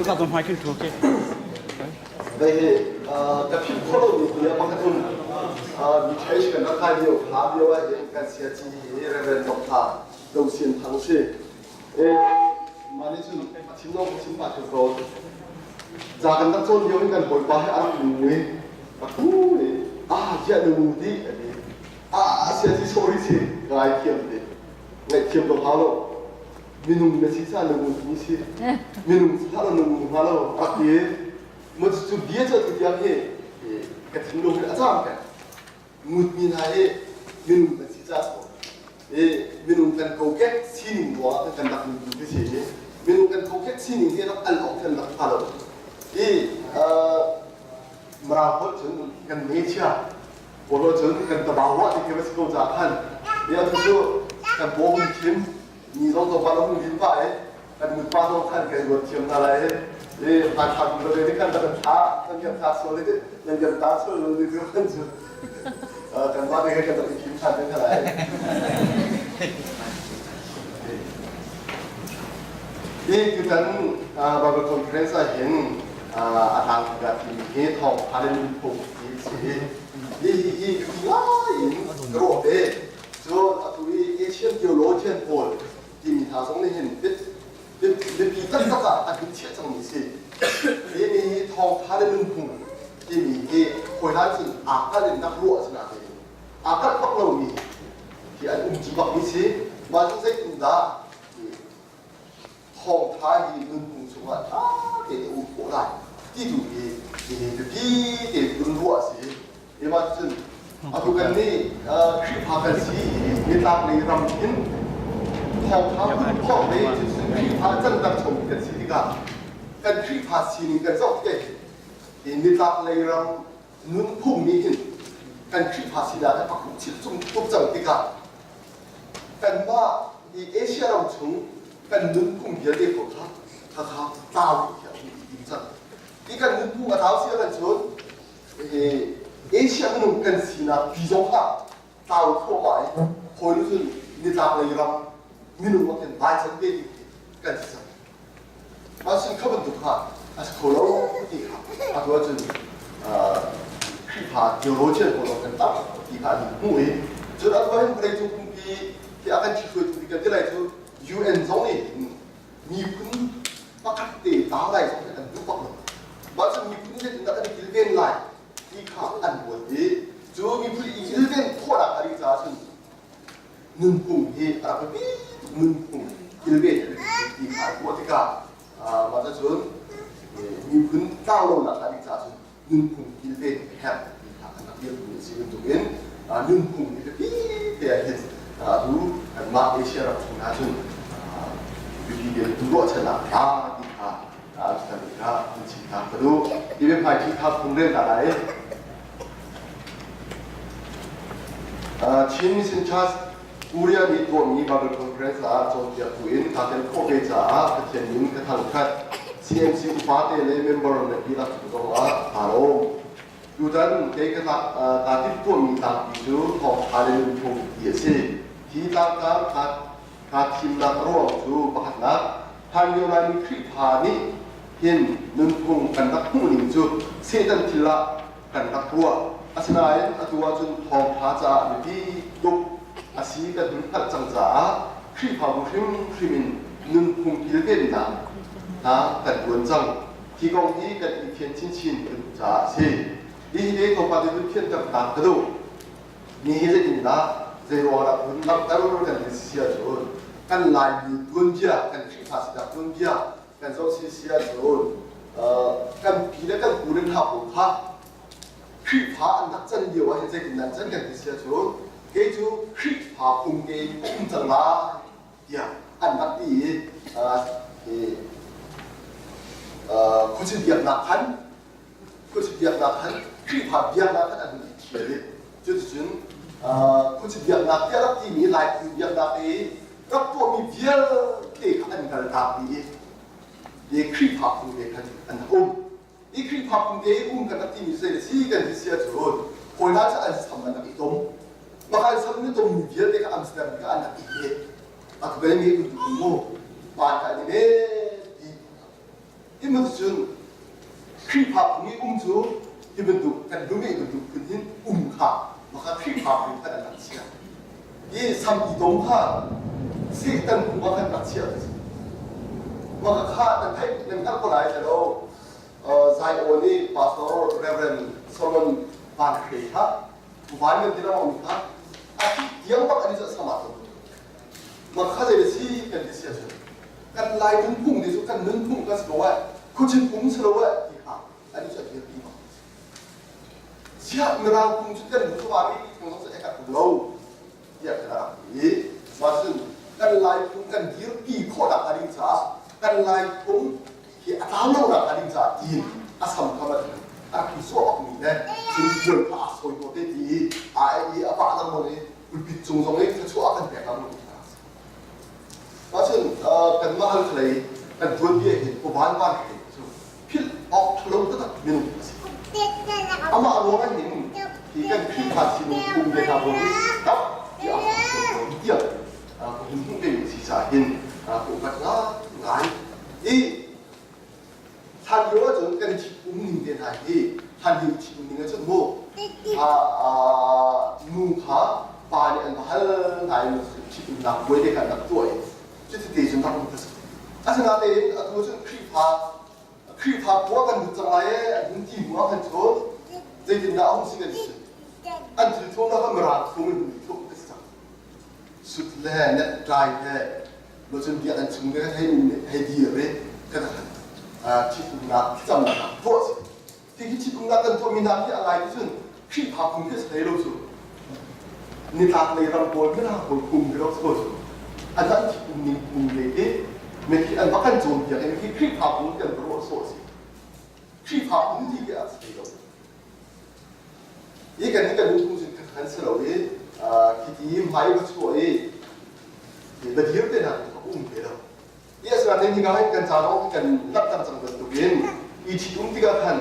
का तो माइकल ठोके đây cái phim khổ lỗi thì bằng cái thun bị thấy cái nó khai nhiều khá nhiều ấy cái xe chi rồi về đọc thả đầu tiên thắng xe mà nên chừng chính nó cũng chính bản thân rồi ra gần đang chôn nhiều cái hồi qua hay ăn mùi giờ được mùi đi xe chi sorry chi ngay kiếm đi ngay kiếm đồ hao lộ minum nasi sa nunggu nisi minum sa nunggu halo aki một chút bia cho tụi em hết cái thằng lông đã giảm cái một min hai minum nasi sa minum kan kau kek sini dua kan tak minum ke sini minum kan kau kek sini dia nak alok kan nak halo merapot jen kan meja kalau jen kan terbawa di kelas kau jalan dia tu kan bom tim你老早把那红领发哎，那你把那看给我听下来，他不对，你看那个他，那个他说的，那个他说的那个很准，等把那个给他评判定下来。นี่คือการบางคนเคยเห็นอาทางการที่เฮทองพาเลนปุ่มนี่ว้ายกระโดดเด้จนตัวเอเชียนยูโรเชียนโพลที่มีทางตรงนี้เห็นเป็นปีตั้งแต่อันเป็นเชี่ยจังนี้สินี่ทองพาเลนปุ่มที่มีคนนั้นสิอาการเล่นนักรัวขนาดนี้อาการพักเรามีที่อันจีบักนี้สิมาจนใช้อุดาทองท้ายนุ่นปุ่มสวัสดิ์เดี๋ยวอุปได้ที่ดูดีพี่เดี๋ยวนุ่นรัวสิมาจนทุกคนนี่คือพากันสิมีตามในรำพินทองท้าคุณพ่อเลยจะซึ่งคือพาจันดังชมกันสิที่กันคือพาสีนี่กันเจ้าเก๋มีตามในรำนุ่นพุ่งนี้กันคือพาสีดาจะปักชิดจุ่มตุบจังที่กันว่าในเอเชียเราถึงกันนุ่นพุ่งเยอะเด็กของเขาดาวอย่างดีจังที่กันนุ่นพุ่งกับดาวเสียกันชนเอเชียมันกันสินะพิจารณาดาวทั่วไปคนรู้สึกในตามในรำมีนุ่มว่ากันได้ชัดเจนกันสิมาซึ่งเขาเป็นตุกขาอาศัยคนเราที่ขาอาตัวจนคือพาเดียวรู้เช่นคนเรากันตั้งที่ขาดีมุ่ยจนอาตัวเห็นประเด็นทุกปีที่อาการที่ช่วยทุกกันที่ไรทุก UN สองนี่มีคุณประกาศเตะตาอะไรสองกันทุกปักมาซึ่งมีคุณที่ถึงได้กินเล่นไรที่ขาอันบวชดีจูมีผู้อีกเรื่องโคตรอะไรจ้าซึ่งนุ่นพุ่งที่อะไรพี่นุ่นพุ่งกินเรื่องที่ขาบวชที่ขามาจะชนมีพื้นเต้าลงหนักอะไรจ้าซึ่งนุ่นพุ่งกินเรื่องแค่ที่ขาอันนั้นเรื่องนี้สิ่งตัวเองนุ่นพุ่งที่พี่เดี๋ยวเห็นดูมาเอเชียเราชนะซึ่งวิธีเดียวดูว่าชนะที่ขาสถานการณ์ที่ขาก็ดูที่เป็นฝ่ายที่ขาคงเรื่องอะไรชิ้นสินค้าอุริยามีตัวมีบางคอนเฟอเรนซ์จนจะพูดอินการเป็นโคเวจ้าเทียนยิงกระทั่งคัด CMC อุปาเตเลเมมเบอร์ในปีละตัวฮาโลดูดันเด็กก็ตาที่ตัวมีตามอยู่ของฮาเลนทูเยซีที่ตามการทีมนักร้องจูบักนักทางยูนามีคลิปฮานี้เห็นนุ่นคงกันนักผู้หญิงจูเซตันทิละกันนักรัวอาศัยตัวจนทองพาจาอยู่ที่ตุกอาศัยกันถึงขัดจังจ้าคลิปฮาบุริมคลิมินนุ่นคงกิเลเดนนะกันบวนจังที่กองที่กันอีเทียนชินกันจ้าสิดีเด็กของปฏิบัติเพียงกับตากระดูนี่เรื่องนะเจรวาระพุ่งนับแต่รู้กันเสียจนกันลายอยู่ตุนเจียกันคลิปภาษาตุนเจียกันโซเสียจนกันปีและกันกูเรื่องหับหัวพักคือพาอันนักจันเดียวให้ใจกินนักจันกันที่เสียจนเกจูคือพาพุ่งเกยพุ่งจังละอย่างอันนักดีคุณจะเบียดนักขันคุณจะเบียดนักขันคือพาเบียดนักขันอันนี้เขียนจนถึงคุณจะเบียดนักที่รับที่มีลายคือเบียดนักเองรับตัวมีเบียดเด็กอันกันตาดีเด็กคือพาพุ่งเกยอันอีกคือพับปุ่มเกย์กันนักที่มีเสียสีกันที่เสียจนคนนั้นจะอันสำคัญนักอีกตรงมาการสำคัญตรงมีเยอะเด็กอันสำคัญก็อันนักอีกเด็กอันเป็นมีคุณดูโม่บ้านกันนี่ดี 이모도 준 퀴파 공이 um주 이분도 간 rum이 이분도 근인 um카 maka 퀴파 공이 하는 낚시야 이 삼이동파 세단 공부한 낚시야 maka 카 타입 냄탈 거 나이대로 자이오니 파스토로 레버런 솔론 반크레이하 부반면 디나마니까 아직 디앙박 아니죠 사마도 maka kaje si kan disia kan lai pung di su kan pung kan selowa kucing pung selowa iha ani so dia pi siap merang pung su kan butuh wari pung so ekat pulau dia kena i maksud kan lai pung kan dia pi kho dak ading sa kan lai pung ki atalo dak ading sa din asam kamat aki so ak ni ne jun pa so yo de di ai apa alam mo ni ulpit chung song ni chu akan pe kam 마찬 벤마할 클레이 간 두어비에 보반반 필 틀어도 미는 아마 아로가님 이간 필파시는 공대가 보니 딱 이야 공대 시사인 똑같나 이 산요와 전까지 직공인데 다이 산요 직공인은 전뭐 누가 바니 할 나이는 지금 나 보이게 간다 또에这地震当中的事，但是那得都是开发国跟将来用地模很多，最近那红星的事，按照从那个么啦，我们做的是啥？สุดแล้เนี่ยใจแท้เราจะมีอะไรถึงได้ให้ดีเลยก็ได้ที่ตรงนั้นที่จำนะครับเพราะที่ตรงนั้นกันตัวมีน้ำที่อะไรที่สุดที่พาคุณที่ใช้เราสุดนี่ทางในลำบากไม่น่าคนคุมที่เราสุดอันนั้นที่คุมเลยไม่คิดอันว่ากันโจมตีอะไรไม่คิดที่พาคุณกันรู้สุดที่พาคุณที่จะใช้เราอีกอันนี้กันดูคุณจะขันเสลวยคิดที่ไม่ก็ช่วยแต่เดี๋ยวเดี๋ยวนะเขาอุ้มไปแล้วอีกส่วนหนึ่งที่เขาให้กันจานองกันนับจำจังกันตัวเองอีที่อุ้มที่เขาทัน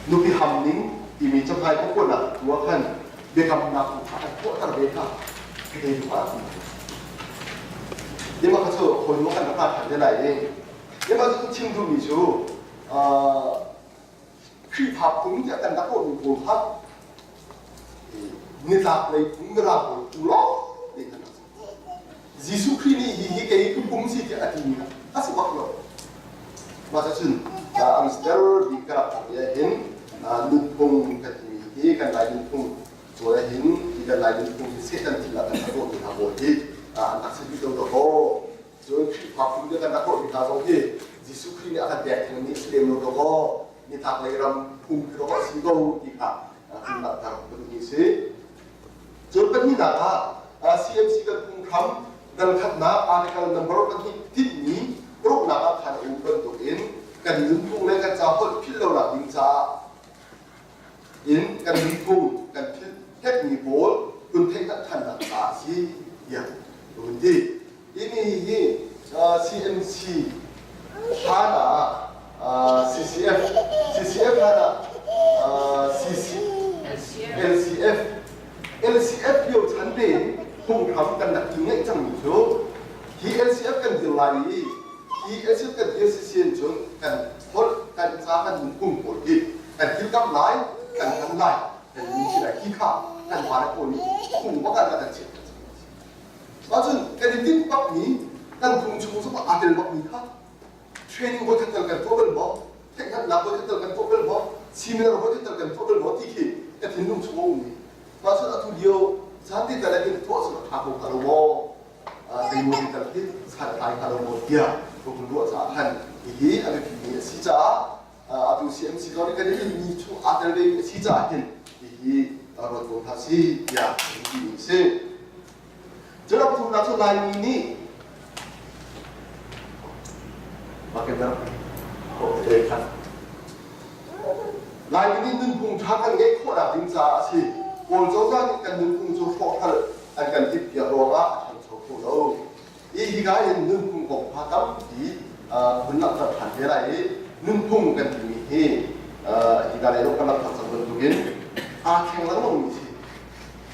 นุบิฮัมนิงที่มีเจ้าชายพวกคนละตัวขันเบคำนักผู้ขาพวกตระเบค่าที่ได้ดูอะไรยังมาเขาจะคนรู้กันนับผ่านได้ไรเองยังมาจะชิมดูมีชูคือภาพผมจะกันนักโทษมีโบราณนี่หลักเลยผมไม่รับผมล้อนี่นะยิสุครินี่ฮีเกย์คือผมสิจะอธิมีนะถ้าสมัครเลยมาจากซึ่งอันสเตอร์ดีกระผมจะเห็นลุงพงกันมีฮีกันลายลุงพงตัวเห็นฮีกันลายลุงพงที่เสียตันทีละกันนักโทษมีทางโบฮีนักศึกษาตัวโตส่วนคือภาพผมจะกันนักโทษมีทางโบฮียิสุครินี่อาจจะแดกอย่างนี้เสด็จโตโตนี่ทางเลยรำพุ่งคือเราสิ่งที่ดีค่ะคุณนักทางตรงนี้สิจนเป็นนี่นะคะCMC กันพุ่งคำดังขัดน้าarticle number กันที่นี้รูปนักขันอุปนตัวเองกันยืนพุ่งเลยกันจะพดพิลเราหลักยิงจ้าอินกันยืนพุ่งกันพิลเทคนิคโบลคุณเทคนิคขันนักตาสิอย่างดูดีini CMC hana CCF hana LCF 有产品碰撞กันนักกินง่ายจังมิโซที่ LCF กันเดือดร้อนที่ LCF กันเดือดเสียนจนกันพดกันจ้ากันพุ่งปวดที่กันคิดกับไหลกันทำไหลกันมีสิ่งใดขี้ข้ากันวาระคนพุ่งว่ากันกันเฉียดเพราะฉะนั้นกันดิ้นปักนี้กันพุ่งชูสมบัติอาจจะปักนี้ค่ะเทรนนิ่งบนขั้นตอนกันตัวเป็นบ่เทคนิคนับบนขั้นตอนกันตัวเป็นบ่ซีมินาร์บนขั้นตอนกันตัวเป็นบ่ที่คือกันทิ้งนุ่งชั่วโมงนี้마찬 아투디오 잔디 달라긴 토스로 타고 가로고 대모디 달라긴 사다이 가로고 디아 부분도 자한 이게 아주 비밀의 시자 아주 CMC 거리가 되는 이초 아들의 시자인 이게 바로 또 다시 야 이것이 저라부터 나서 라인이 맞겠나? 네, 라인이 있는 봉착한 게 코라 등자시 올조장이 간는 풍조 포탈 안간 딥여로가 한초코로 이 희가의 능풍 공파감 이 분락다 반대라의 능풍 간님이 희가래로 간락 탑상을 두긴 아탱을 먹는지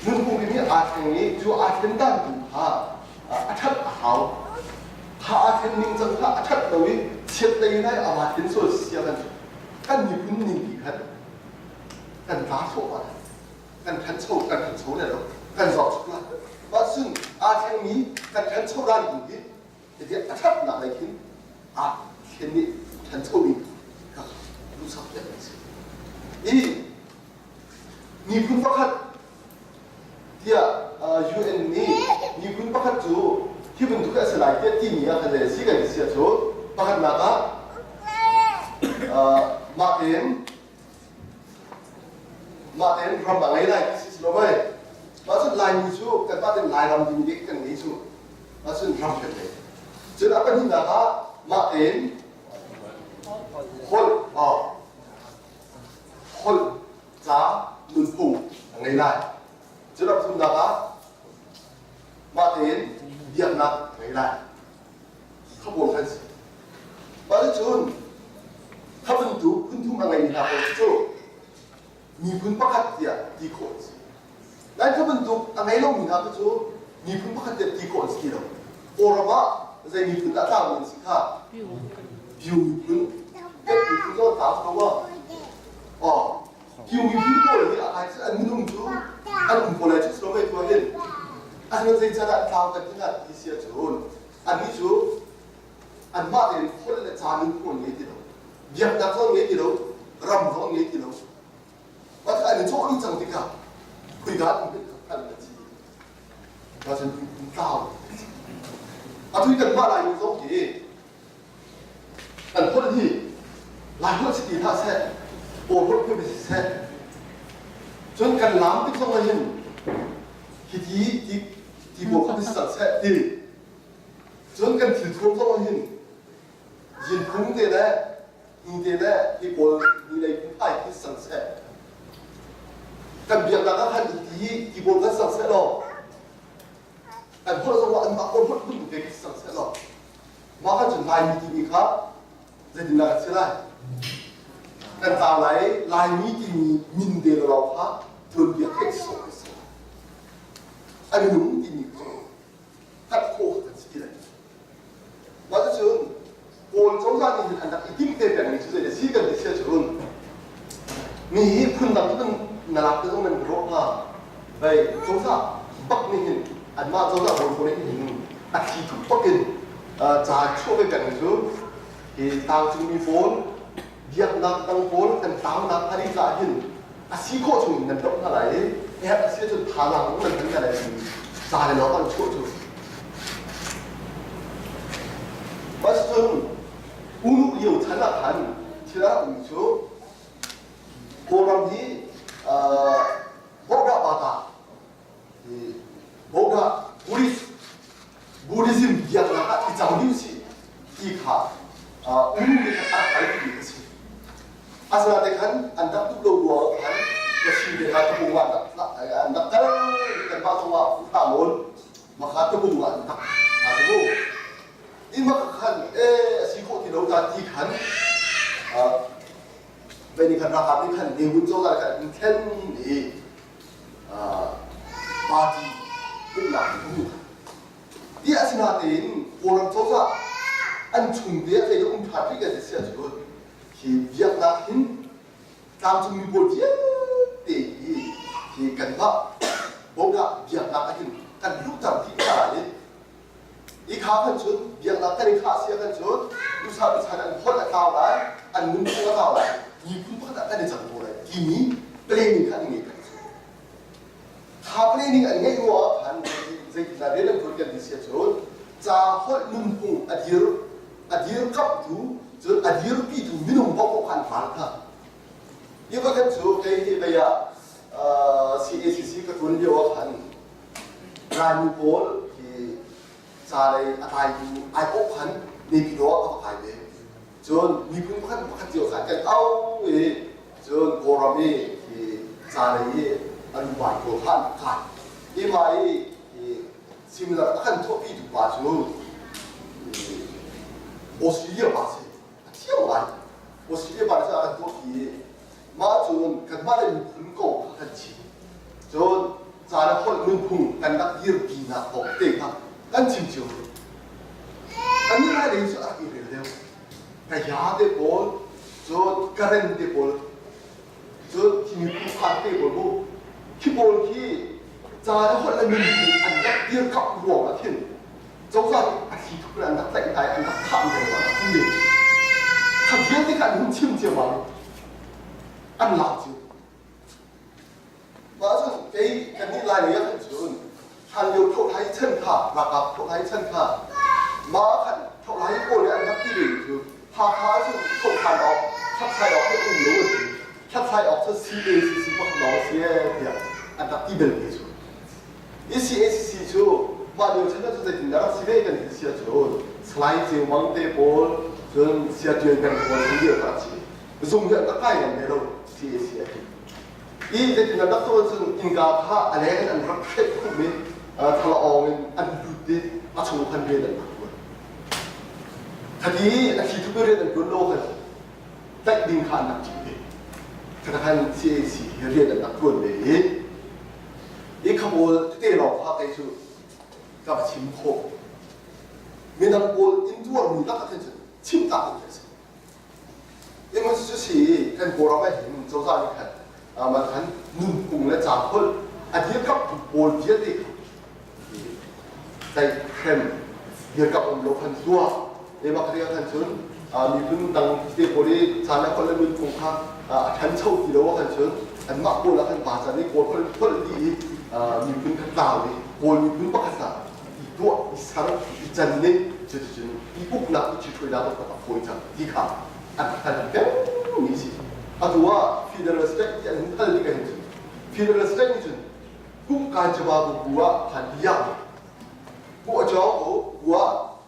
능풍님이 아탱이 주 아탱단 분파 아탄 아하오 ถ้าเทนนิงจังถ้าชัดตัวเช็ดได้ได้อามาเทนโซเสียกันมีพื้นนิ่งอีกครับกันร้าโซ่กันทันโซ่เนี่ยหรอกันสอบสุดละว่าซึ่งอาเทนนี้กันทันโซ่ด้านอีกทีเดี๋ยวชัดหนักเลยขึ้นเทนนี้ทันโซ่อีกครับรู้สักอย่างนี้มีพื้นประคัดที่UN นี้มีพื้นประคัดจู่ที่เป็นทุกสลายที่มีอะไรสิกันเสียจู่ประคัดนักมาเองรำบางไงได้สิสโลไหมมาสุดลายมีจู่กันบ้านลายรำจริงดิกันนี้จู่มาสุดรำกันเลยจนอะไรที่นักมาเองคนจ้าลุนผูไงได้จนอะไรที่นักมาเองเยี่ยมนักไงได้ขบวนกันสิมาสุดจนถ้าเป็นตัวพื้นทุ่งอะไรนี่นะผมจู่มีพื้นประคัดเดียดีโคตรนั่นถ้าเป็นตัวอะไรเรามีนะผมจู่มีพื้นประคัดเดียดีโคตรสิเราโอระบะจะมีพื้นต่างๆเหมือนสิค่ะบิวมีพื้นเด็กมีพื้นก็ตามเขาว่าบิวมีพื้นตัวนี้อะไรอันนี้นุ่มจู่อันนุ่มคนละชุดเราไม่ตัวเห็นอันนั้นจะจะตามกันที่นั่นที่เสียจู่อันนี้จู่อันมาเองคนละจานึงคนนี้ที่เราเบียดนักท่องเที่ยวรำท่องเที่ยวว่าถ้าอันนี้โชคดีจังที่กับคุยกันเป็นกันแบบนี้เราจะเป็นเต้าทุกคนว่าอะไรอยู่ตรงนี้อันคนที่หลายคนสติท่าเส้นโอ้คนเพื่อนเส้นจนกันล้ำไปตรงนั้นที่บอกเขาเป็นสัตว์เส้นดีจนกันถือทุ่งตรงนั้นยินพุ่งเตะได้อินเดียเนี่ยที่บอลมีอะไรพุ่งไปที่สังเกตกันเบียดกันก็หันที่บอลก็สังเกตหรอกแต่พอเราว่าอันนั้นคนพูดถึงเด็กสังเกตหรอกมาขันจนลายมีที่มีครับจะดินอะไรใช่ไหมกันตาไหลลายมีที่มีมินเดลเราครับจนเบียดเด็กสองอันนี้หนุ่มที่มีขัดโค้กันสิเลยมาจะเชิญคนสงสารนี่อันนั้นยิ่งเต็มแบบนี้สุดเลยสิกันที่เสียชนมีพื้นดำที่มันน่ารักที่ต้องมันร้องมาไปสงสารปักนี่เห็นอันมาสงสารคนคนนี้เห็นอัดที่ถูกปักกินจ่าช่วยไปแบบนี้สุดที่ตาวจึงมีโฟนเดียบนักตั้งโฟนกันตาวนักอะไรจ่าเห็นอาชีพโคชงนั่นต้องอะไรแอบเสียจนทารังมันเป็นอะไรจ่าเลยเนาะต้องช่วยช่วยมาจน우누 이웃 잔나간 지라 우주 보람이 뭐가 뭐가 무리즘 이야기가 이 장류시 이가 우누이 딱 알고 있지 아스라데간 안답뚝로 간 여신대가 보고가 안답다른 그 바송와 우타몬 마카토 보고가 안답 가지고 이만한 시코티 로가 디간 베니칸 라카비 칸 네군조가 칸 텐이 바디 끝나 이 아시나데인 보람 조사 안 충대에 대해 파티가 됐어요 지금 기 비약나힌 다음 중미 보디에 대이 기 간바 뭔가 비약나힌 간 룩담 티가리 이 가한 준 비약나까지 가시야간 준 우사비 사는 혼자 가오라 안 문제가 가오라 이 분파가 까지 잡고라 이미 플레이닝 하는 게 있다 다 플레이닝 아니야 이거 한 이제 나래는 그렇게 되시야 자 홀문풍 아디르 깝두 저 아디르 비두 민음 복복한 반타 이거 같죠 대히 배야 CACC 그 돈이요 한 라니볼 자레 아이고 아이고한 네비도 아이데 전 미분 한 바깥이요 살짝 아우에 전 보람이 자레에 아주 많고 한간 이마이 시민들 한 토피도 봐줘 오스트리아 봐서 튀어와 오스트리아 봐서 한 토피 마준 간만에 분고 같이 전 자레 홀문풍 간다 이르비나 복대가 간 짐죠. คันนี้ได้เลยสุดอะไรเร็วแต่ยาเด็กบอลจนกระเด็นเด็กบอลจนที่มีผู้ขาดเด็กบอลบุที่บอลที่จะได้คนละหนึ่งอันยักเดียวกับหัวมาทิ้งเจ้าสัตว์อาทิตย์ทุกอันนักแต่งไทยอันนักทำเลยว่าคุณเด็กขัดแย้งที่การหุ่นชิมเจียวมันอันหลักจิ๋วว่าจนไอ้กันนี้ลายเนี่ยขันจนทันโยกเท่าไรเช่นค่ะระดับเท่าไรเช่นค่ะมาขันเท่าไรโอ้ยอันนักที่ดีคือพาจนถูกขันออกชัดใจออกให้อุ้มรู้ชัดใจออกจะซีเอซีซีพวกน้องเสียเดียวอันนักที่เบลเกจูอีซีเอซีจูมาเดี๋ยวฉันจะติดนะซีเอกันที่เสียจูสไลด์จีวังเตบอลจนเสียจุดกันบอลที่เดียวกันสิส่งเงินตะไคร้กันไม่รู้ซีเอซีอีเด็กนักตัวจนอินกาพาอะไรกันอันรักเช็คคู่นี้ทะเลาะกันอันดุดิอาชูพันเรียนอันนักตัวทีนี้อาชีพทุกเรื่องอันกุนโลกันแต่ดินขานนักจีบธนาคารซีเอซีเรียนอันนักตัวเลยอีขบวนที่เราพาไปสู่กับชิมโคมีนักบอลอินดัวมีนักการเงินชิมตาเลยสิ因为就是跟国老百姓走上一看，嘛看农工的杂货，这个不接的，在看这个我们老很多，你把这个看成你不能当这个的咱那คนละ农工他看抽地了我看成，马过了看把咱的国คน的你不能看到的，国你不能不看到，一多一三一真的就是一不拿一去吹拿到把回家一看。อันนั้นก็มีสิอันว่าฟีเดอร์สเตทที่อันนั้นก็เห็นจุดฟีเดอร์สเตทนี่จุดกุมการจะมาบัวพันยาบัวจ้าบัว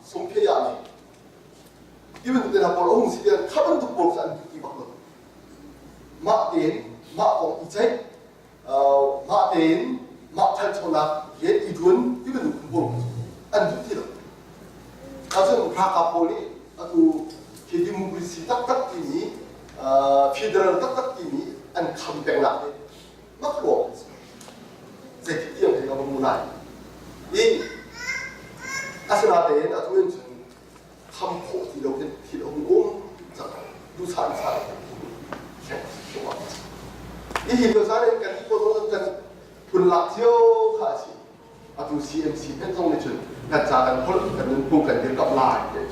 สมเพยานี่ที่มันเป็นอะไรองค์สิ่งข้ามันถูกปลุกสันติบักเลยมาเดินมาของอีเจมาเดินมาทันชนะเย็นอีดุนที่มันถูกปลุกอันทุกที่เลยอาจารย์พระกาโปนี่อันดูที่ดิมุกริสีตักที่นี้ฟีเดอร์ตักที่นี้อันคำแปลงหลักเลยมักหลวงเศรษฐกิจของเราบุญไหนยิ่งอาสนะเดนอาทุนจนคำโคที่เราเป็นที่เราอุ้มจากดูสารแข่งตัวยิ่งเดียวกันกันที่คนเรากันคุณหลักเที่ยวขาสิอาทุซีเอ็มซีเป็นตรงนี้จนกระจายกันคนกันนึงปุ่มกันเดียวกับลายเลย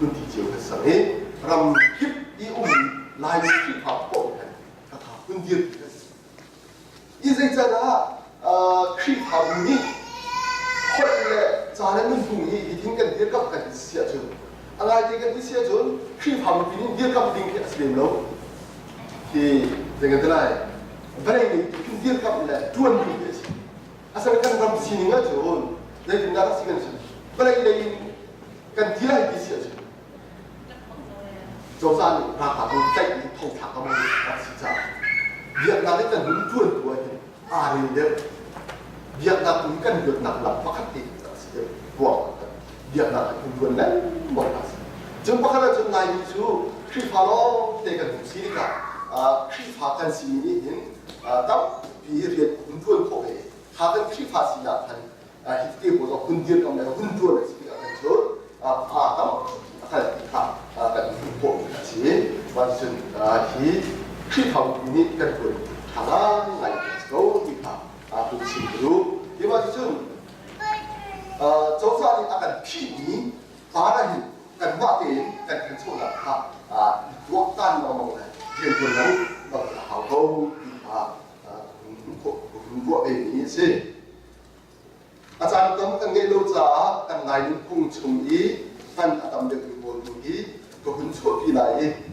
คุณที่เจียวกันสังเกตรำคลิปอีอุ้มลายคลิปผับโป่งกันนะครับคุณเดียวกันอีเจจะนะคลิปผับนี้คนเลยจานนั้นพุ่งอีทิ้งกันเดียวกับกันเสียจนอะไรที่กันที่เสียจนคลิปผับนี้เดียวกับดิ้งแค่สลิมโลที่จะกันได้บริเวณที่เดียวกับเลยจวนดิ้งเลยอาศัยกันรำสิ่งนั้นจนได้ยินได้สิ่งนั้นบริเวณกันที่ไรที่เสียจน就算他把都在里头，他都没是这样。越南的人很多多的，人的越南不跟越南人不肯定的是多的，越南很多人不那是。就不可能就那一处去发了这个东西的去发跟是民人当比人很多人口的，他跟去发是呀，他这个说很多人很多人是这样的，就当。看看กันพวกนี้วันศุกร์ที่ที่ทำนี้กันคนทำอะไรก็ที่ทำทุกสิ่งรู้ที่วันศุกร์เจ้าสาวนี่อาการพี่นี้ฟ้าได้กันว่าเป็นกันกันโชว์นะครับลวกตั้นเรามองเลยเรียนคนนั้นเราเขาคุณพวกเองนี้สิอาจารย์ต้องกันเงินเราจะกันนายพุ่งชมอีท่านอาตมเด็กบนตรงนี้ก็คุณช่วยพี่ไหน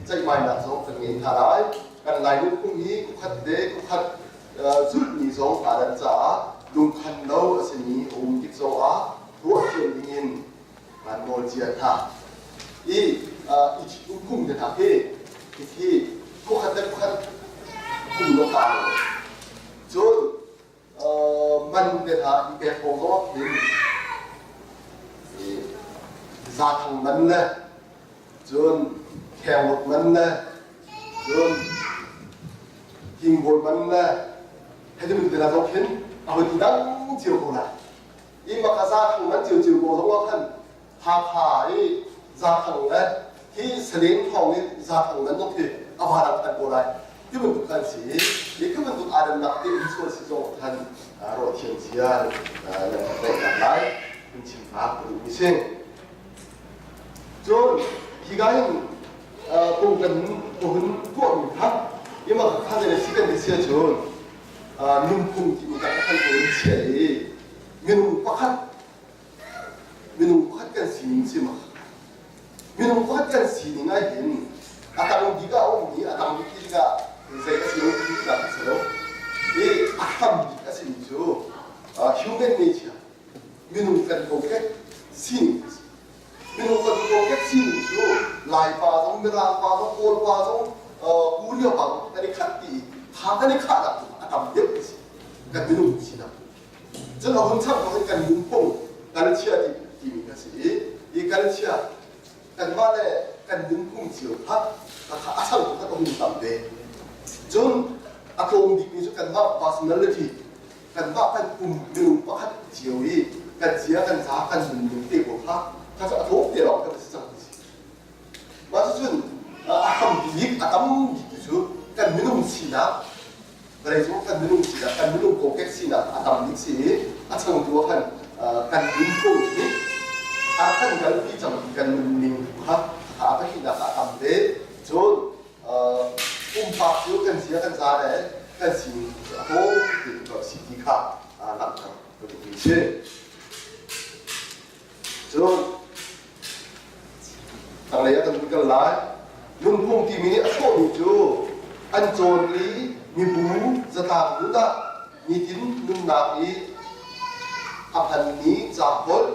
ใจไม่หนักสองสังเกตหาได้กันนายนุ่งพุ่งนี้กุขัดเด็กกุขัดสุดมีสองการันจ่าลุงคันเราสินีองค์กิจโซอาหัวเชียงดินมันโมเจียท่าอีลุงพุ่งจะทำที่กุขัดเด็กกุขัดพุ่งโลกาจนมันจะทำอีกแบบของเราเห็นซาทังมันนะจนแขวดมันนะจนยิงบอลมันนะให้ดูมันเป็นอะไรกันเอาที่นั่งเจียวโบราณอีมาคาซาทังมันเจียวโบราณว่าขันหาขาย ra thằng đấy thì sẽ đến thằng ấy ra thằngนั้นต้องที่อาภารังกันโบราณที่มันถูกกันสีนี่คือมันถูกอาดันนักที่อินส่วนสิจงท่านรถเชียงเชียร์ในการไล่เป็นชิมฟ้าเป็นมิเชงจนที่การตรงกันตรงตัวมีครับยังมาข้างในสิ่งที่เสียจนนุ่มพุ่งที่มีการขั้นตัวเชียร์เมนูพักกันสีนี้ใช่ไหมเมนูพักกันสีนี้ง่ายเห็นอาตมาดีก็เอาดีอาตมาดีก็ใส่กระสีนู้นดีก็ใส่แล้วนี่อาตมาดีก็สีนี้จูhuman nature เมนูกันโปรแกรมสีนี้เมนูกันโปรแกรมสีนี้จูลายฟ้าตรงเวลาฟ้าตรงโคนฟ้าตรงกูเรียกฟ้าตรงอันนี้ขัดตีหาอันนี้ขาดอ่ะอาตมาเยอะสิกันเมนูสีนั้นจนเราคนช่างเขาเป็นการมุ่งพุ่งการเชื่อที่มีกันสิอีการเชื่อกันว่าเนี่ยกันมุ่งพุ่งเชื่อพักถ้าอาศัยก็ต้องมีตามเดิมจนอารมณ์ดีมีจุดกันว่า personality กันว่ากันกลุ่มหนึ่งว่ากันเชื่ออีกันเชื่อกันสากันหนึ่งเตี้ยกว่าพักถ้าจะทุกเตี้ยหรอกก็จะสั่งสิว่าจนอารมณ์ดีอารมณ์ดีจุดกันไม่ต้องสีนะ그래서 간 누룽 씨가 간 누룽 고객씨나 아담 닉씨 아참 두어한 간 눈뽕이 아칸 갈비정 간 눈링과 아베히나 아담데 존 움파 지역간 지역간 자래 간 신고 그 시기가 남자 그것이 존 당내 약간 누가 라 눈뽕 팀이 소리죠 안존리มีบูสตางค์นู้นนะมีดินนุ่งนาอีอภันนี้จากคน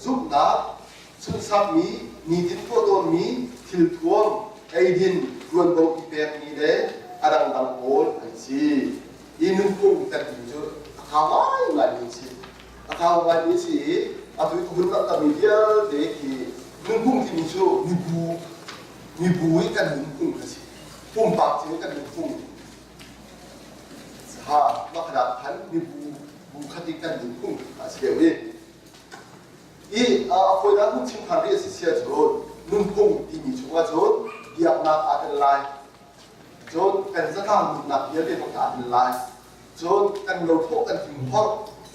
จุกนาสุนทรัพย์มีดินทั่วตัวมีทิลทวงไอดินรวนบงอีเปรมีเลยอาดังดังโอนไอซีอีนุ่งพุ่งแต่ถึงจุดข้าวไว้นี่สิข้าวไว้นี่สิอาตุยคุณนักตามีเดียเด็กที่นุ่งพุ่งที่มีชูมีบูอีกันนุ่งพุ่งกันสิพุ่งปากที่กันนุ่งพุ่งha makna han ni bu khati kan din khung aslewi foi da hun chim khari si sia jo nun khung ti ni chunga jo diak na aten lai jo kan zata mun na ye de ta aten lai jo kan lo tho kan thing phor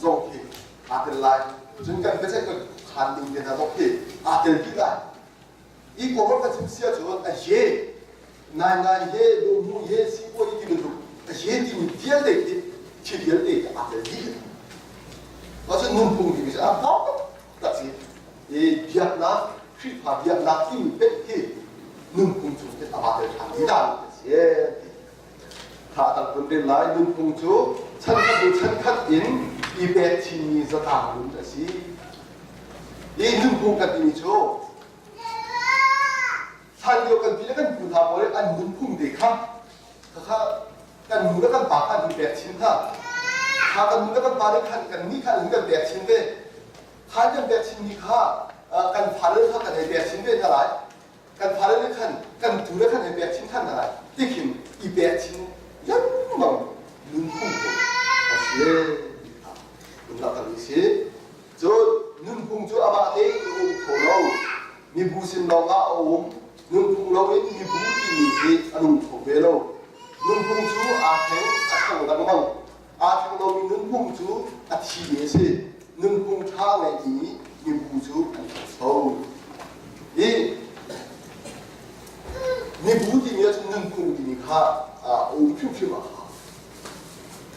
zo ki aten lai jun kan pe ko khan ding de na do ki aten ki lai ko mo ka chim sia jo a ye na ye do mu ye si ko ti ni 예팀이 디알데이트 디알데이트 아들이 맞아 눈뽕이 비서 아 뭐? 같이 이 비약나 휘파 비약나 팀 뺏기 눈뽕 쪽에 아들 합니다 예 다들 분들 라이 눈뽕 쪽 찬칸인 이베티니서 다룬 것이 이 눈뽕 같은 이죠 살려간 비례간 부담을 안 눈뽕 대카กันมึงก็ต้องปากกันดูแบบชิ้นท่าถ้ากันมึงก็ต้องปากกันนี่ขันกันแบบชิ้นเว้ขันกันแบบชิ้นนี่ค่ะกันพาเรื่องกันในแบบชิ้นเว้เท่าไรกันพาเรื่องกันดูเรื่องในแบบชิ้นท่านเท่าไรที่ขิมอีแบบชิ้นยังมั่งนุ่งพุ่งตัวเสียคุณนักการวิจัยจนนุ่งพุ่งตัวอามาเองอุ้มโถเรามีบูสินลองอาอุ้มนุ่งพุ่งเราเองมีบูที่มีเอนุ่งโถเบลนุ่งพุ่งจูอาแข็งอาแข็งดังมั่งอาแข็งเรามีนุ่งพุ่งจูอาทีเอสนุ่งพุ่งท่าในนี้มีบูจูอันโตนี่มีบูที่มีจะนุ่งพุ่งที่มีค่าโอ้พิ้วพิ้วมา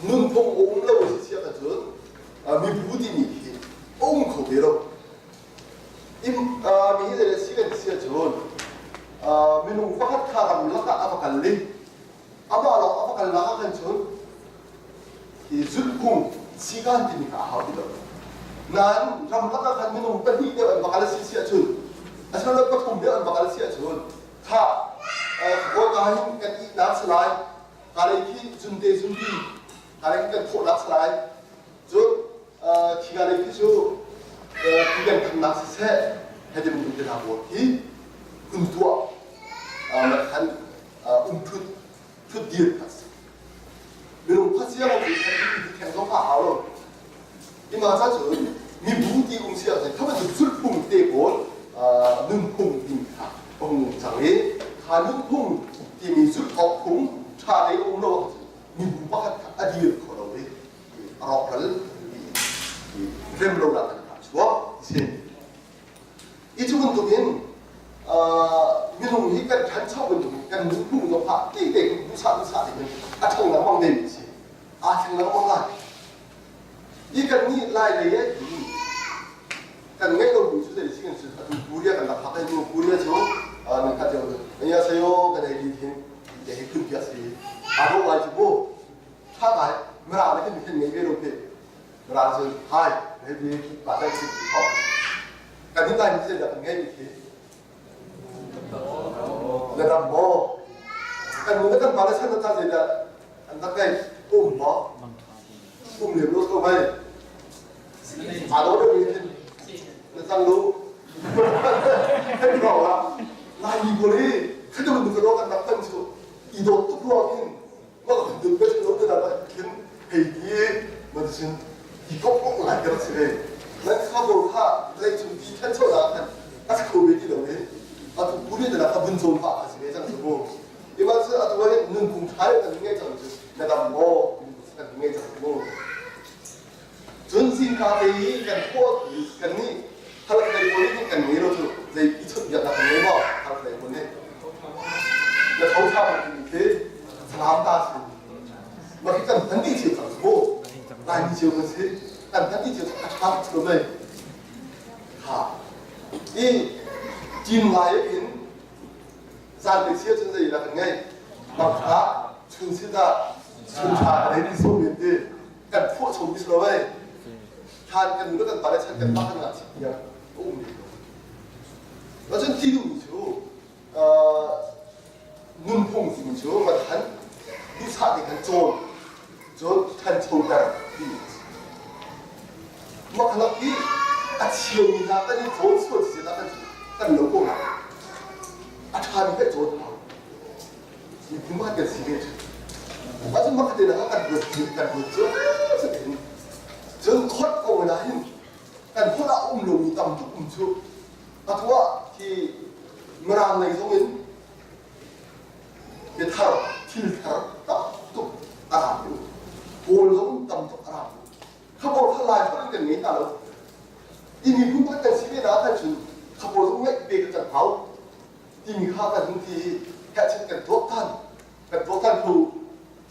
นุ่งพุ่งองค์เราเสียกันจนมีบูที่มีองค์เขาเบลมีอะไรเสียกันเสียจนมีนุ่งฟักข้าทำลักษณะอะไรกันเลย아마 갈 나가간 전 이줄쿵 시간이니까 하거든. 난 ramlaga kan minum tadi dia bakal sia 전. Asal lo patung dia bakal sia 전. 다 고가hin kan i nakslai. Kali ki junde junbi. Kali kan pho nakslai. 저 기간에 피죠. 기간 kan nakse 해드는 분들 하고 이 군두아 한 umtut 그 뒤에 갔어. 여러분 파시아라고 이렇게 계속 하고 이 맞아죠. 미 무디 음식하고 하면 슬픔 때고 눈뽕 านุ่งพุ่งที่มีสุดออกพุ่งชาในองค์โลกมีบุพการอดีตของเราเองเราพลันเริ่มเราละกันชัวร์สิอีจุกันตัวเองมีหนุ่มที่กันขันชอบกันอยู่กันนุ่งพุ่งกับผ้าที่เด็กผู้ชายที่มันอาช่างน้ำมันเด่นสิช่างน้ำมันละอีกันนี่ลายเลยกันง่ายเราดูชุดเด็กสิ่งสุดดูบุรีกันละพักให้ดูบุรีเจ้านั่นข้าเจ้าอันนี้เสียกันไอ้ที่เด็กขึ้นพิเศษเราไล่จุบถ้าไงเมื่อไรกันเป็นเงี้ยเราเป็นเมื่อไรจะหายเฮ้ยดีบาดได้สิพอกันที่ไหนมีเสียกันง่ายดีระดับโมกันมึงก็ต้องบาดฉันต้องทำเสียอันนั้นไงอุ้มหมออุ้มเหลี่ยมรู้ตัวไหมเราได้ยินนั่นสั่งรู้ให้บอกว่าลายบุรีเขาจะมันดูกระโดดกันนับตั้งชั่วอีโดตุกรอบนี่เมื่อคนดูก็จะรู้ได้ว่าเห็นเฮ้ยมันจะอีกพวกหลายกระสิเลยนั่นเขาบอกว่าในชุมชนท่านชอบอะไรนั่นคือเวทีตรงนี้อาตุบุรีแต่ละคนบุญชมพระสิเนี่ยจังสมบูรณ์อีวันซึ่งอาตุว่าหนึ่งกลุ่มชายกันง่ายจังจุดในลำโม่กันง่ายจังสมบูรณ์จนสิ่งข้าไปกันพวกกันนี่ถ้าเราในคนนี้กันนี้เราจะในอีชุดอย่างนั้นไม่บอกถ้าเราในคนนี้แล้วเขาทำอย่างนี้สลามตาสิมาที่กันทันทีเชียวสังสมบูรณ์ลายมีเชียวกันสิกันทันทีเชียวสังทำสุดเลยค่ะนี่จีนลายเห็นสารเป็นเชียวจนได้แล้วกันไงบางครั้งชุนสิดาชุนชาอะไรที่สู้อย่างนี้กันพวกชมที่สุดเลยทานกันก็กันตอนแรกฉันกันบ้าขนาดที่ยังอุ้มอยู่แล้วฉันที่ดูอยู่นุ่นพงสิงอยู่มาทันดูชาติกันโจนทันโจกันดีมาขณะที่อาเชียวมีนาแต่นี่โจนส่วนสิ่งนั้นกันหลงกูนะอาชามีแค่โจนเรามีคุณมากันสิเดียวว่าจะมากันนะกันเบิดกันเบิดเจอสักทีจนคดเอาไว้ได้กันพวกเราอุ้มลงมีตำตุอุ้มชูอาทัวที่เมื่อไรในสมัยเดี๋ยวท่าที่ท่าตับตุกอาหารอยู่โอนลงตำตุกอาหารขบวนทลายเขาเรื่องกันนี้ตลอดที่มีผู้พัฒน์ชีวิตนะท่านชุนขบวนต้องไม่เบียดกันเขาที่มีข้าวกันทุกทีแค่เช่นกันทุกท่านผู้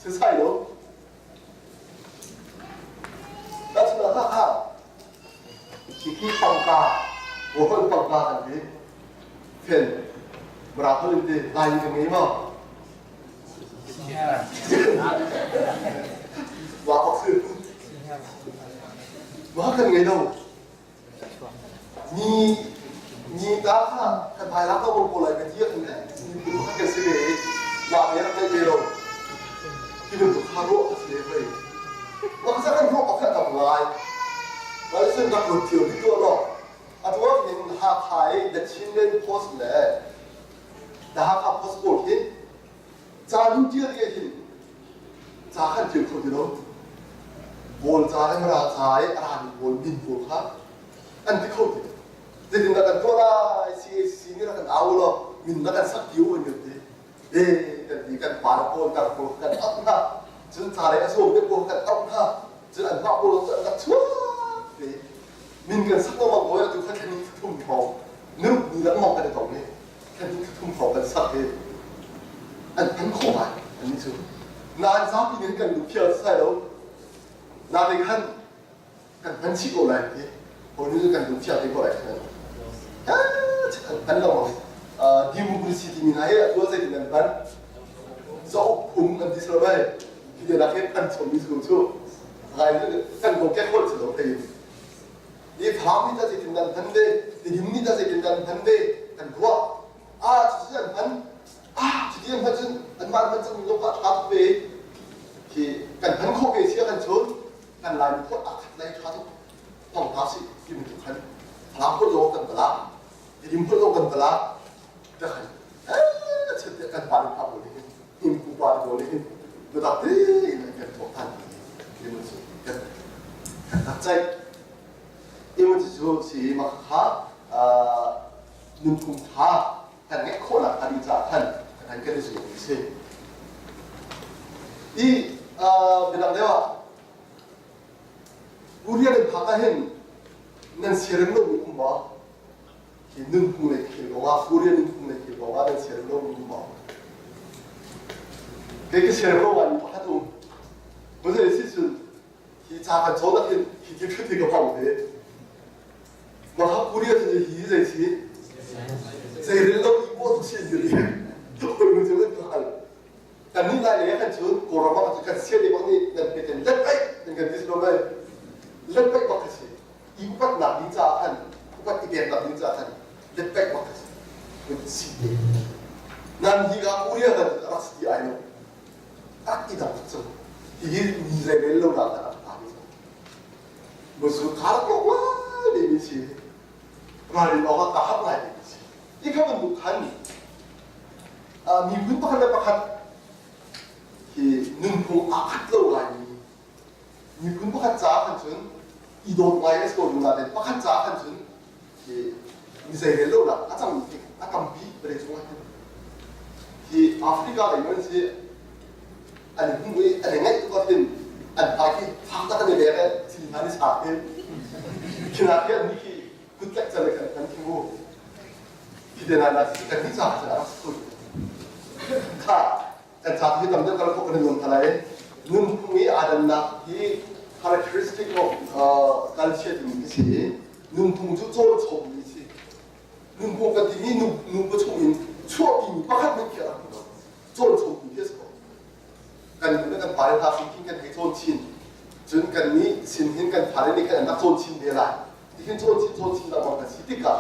ซื้อใส่หรอแล้วฉันว่าข้าที่ปังกาโอ้โหปังกากันดีเพื่อนเวลาเขาเล่นดีลายยังไงมั้งว่าเขาซื้อว่ากันไงดูมีตาข้าท่านภายหลังเราบอกอะไรกันเยอะขนาดนี้มีคนกันซื้อเลยว่าเนี่ยเราไม่เร็วที่เป็นตัวข้ารู้ซื้อเลยว่าเขาจะกันรู้ออกแค่ทำลายแล้วซึ่งนักลงทุนที่ตัวเราอาจจะว่าเป็นหาขายเด็กชิ้นเล่นโพสต์เลยแต่หาขายโพสต์โพสต์ที่จารุเจียร์ที่เห็นจาขันเจียร์คนเดียวบอลจาให้มาใช้อะไรบอลบินบอลครับอันที่เขาที่จะถึงนักตัวละซีนี่นักเอาละมินนักสักยิ้วกันอยู่ที่กันที่กันปาร์โคนกันโคนกันอัพนะจนจาเลยสู้กันโคนกันอัพนะจนอันว่าโคนกันชั่วมินกันสักตัวมาโวยดูแค่นี้ทุ่มทองนึกมีแล้วมองกันในตรงนี้แค่นี้ทุ่มทองกันสักทีอันนั้นขอไปอันนี้ชัวนานสักปีนึงกันดูเพียวใส่แล้วนานในขั้นกันพันชิโกอะไรที่พอนี้กันดูเพียวที่ก็อะไรกันอันเราดิมูกริสิที่มีนายตัวเสด็จนั้นพันจะอบอุ่นอันที่สุดเลยที่จะรักให้พันชมมิสกุลชูอะไรนั่นกันคงแค่คนสุดโต่งये फार्मी ता से किंदन धंधे ये हिमनी ता से किंदन धंधेกันกว่าจุดนั้นจุดนั้นอันมันจะมีโลกทับไปที่กันพันข้อเกี่ยวกันชนกันลายมีพวกอักในทับต้องทับสิที่มันถูกขันพลังพวกโลกันตลาดยิมพวกโลกันตลาดจะขันเช่นกันปานทับโลนี่ยิมกูปานโลนี่ระดับที่กันถูกทันที่มันสุดกันตัดใจ因为就是嘛哈，นุ่มคุ้มท่าแต่เงี้ยคนละคดีจากท่าน 하니까 되지 못이 이 미남대와 우리는 바다hen 난 세련로 무마 있는 풍의 길거와 우리는 풍의 길거와 난 세련로 무마 되게 세련로 아니 하도 무슨 시즌 이 작은 저한테 이게 되게 하는데 막 우리가 진짜 이제지 세련로 입어도 시들이 또 이거 저거 할但你那里看就过了嘛，就看些地方你那别人လက်背，你看你说咩？လက်背bakası，一不拿名家看，不一边拿名家看，လက်背bakası，그 시대。난 네가 우리가 알았을 때 아니요. 딱이다 맞죠? 이게 이제 멜로 나타나 아니죠. 무슨 가라고 와 내미지. 말이 너가 다 하고 나야 되지. 이거는 북한 미군 박한다 박한 그 눈뽕 아까로 가니 미군 박한자 한준 이동 와이에서 오는데 박한자 한준 그 이스라엘로 나 가장 아까 비 그래서 그 아프리카 이면서 아니 흥부에 아니 ngay 같은 안 바기 fak다는 내가 진단이 사태 그나게 니키 굿짝잖아 간 친구 기대나나 진짜 괜찮아 다 자기 남자가 보는 건 하나의 눈풍이 아름다 이 characteristic of culture인 것이 눈풍주 좀 처음이지 눈풍 같은 이 눈부 처음인 추억이 박한 느껴라 좀 처음이겠어กันกันฝ่ายภาษีกินกันให้โจนชินจนกันนี้สินเห็นกันฝ่ายนี้กันนักโจนชินเท่าไรที่กันโจนชินเราบอกกันสิที่กะ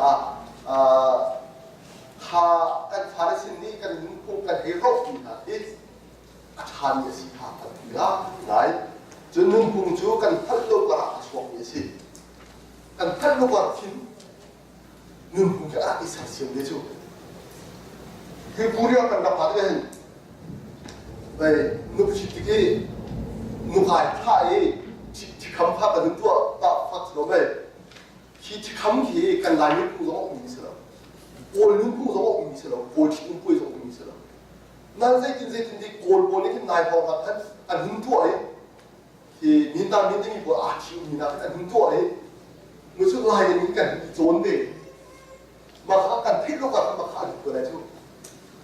ถ้ากันฝ่ายสินนี้กันนุ่งพงกันให้รบอีกนะที่อาจารย์เนี่ยสิหากันที่ละไหนจนนุ่งพงจูกันพัดโลกระช่วงนี้สิกันพัดโลกระทิ้งนุ่งพงจะอะไรสักเสียงเดียวคือผู้เรียกกันนับพัดกัน왜 누구시티게 누가 타에 직함파가 눈도 빡빡스러면 기직함기 간 라면 풍성하고 미스러 골는 풍성하고 미스러 골치는 뿌에서 미스러 난 새끼인데 골 보내긴 나이 봐가 한 눈도에 이 민당 민등이 뭐 아치우미나 그냥 눈도에 무슨 라이니까 좋은데 막 약간 필요가 막 하는 거라죠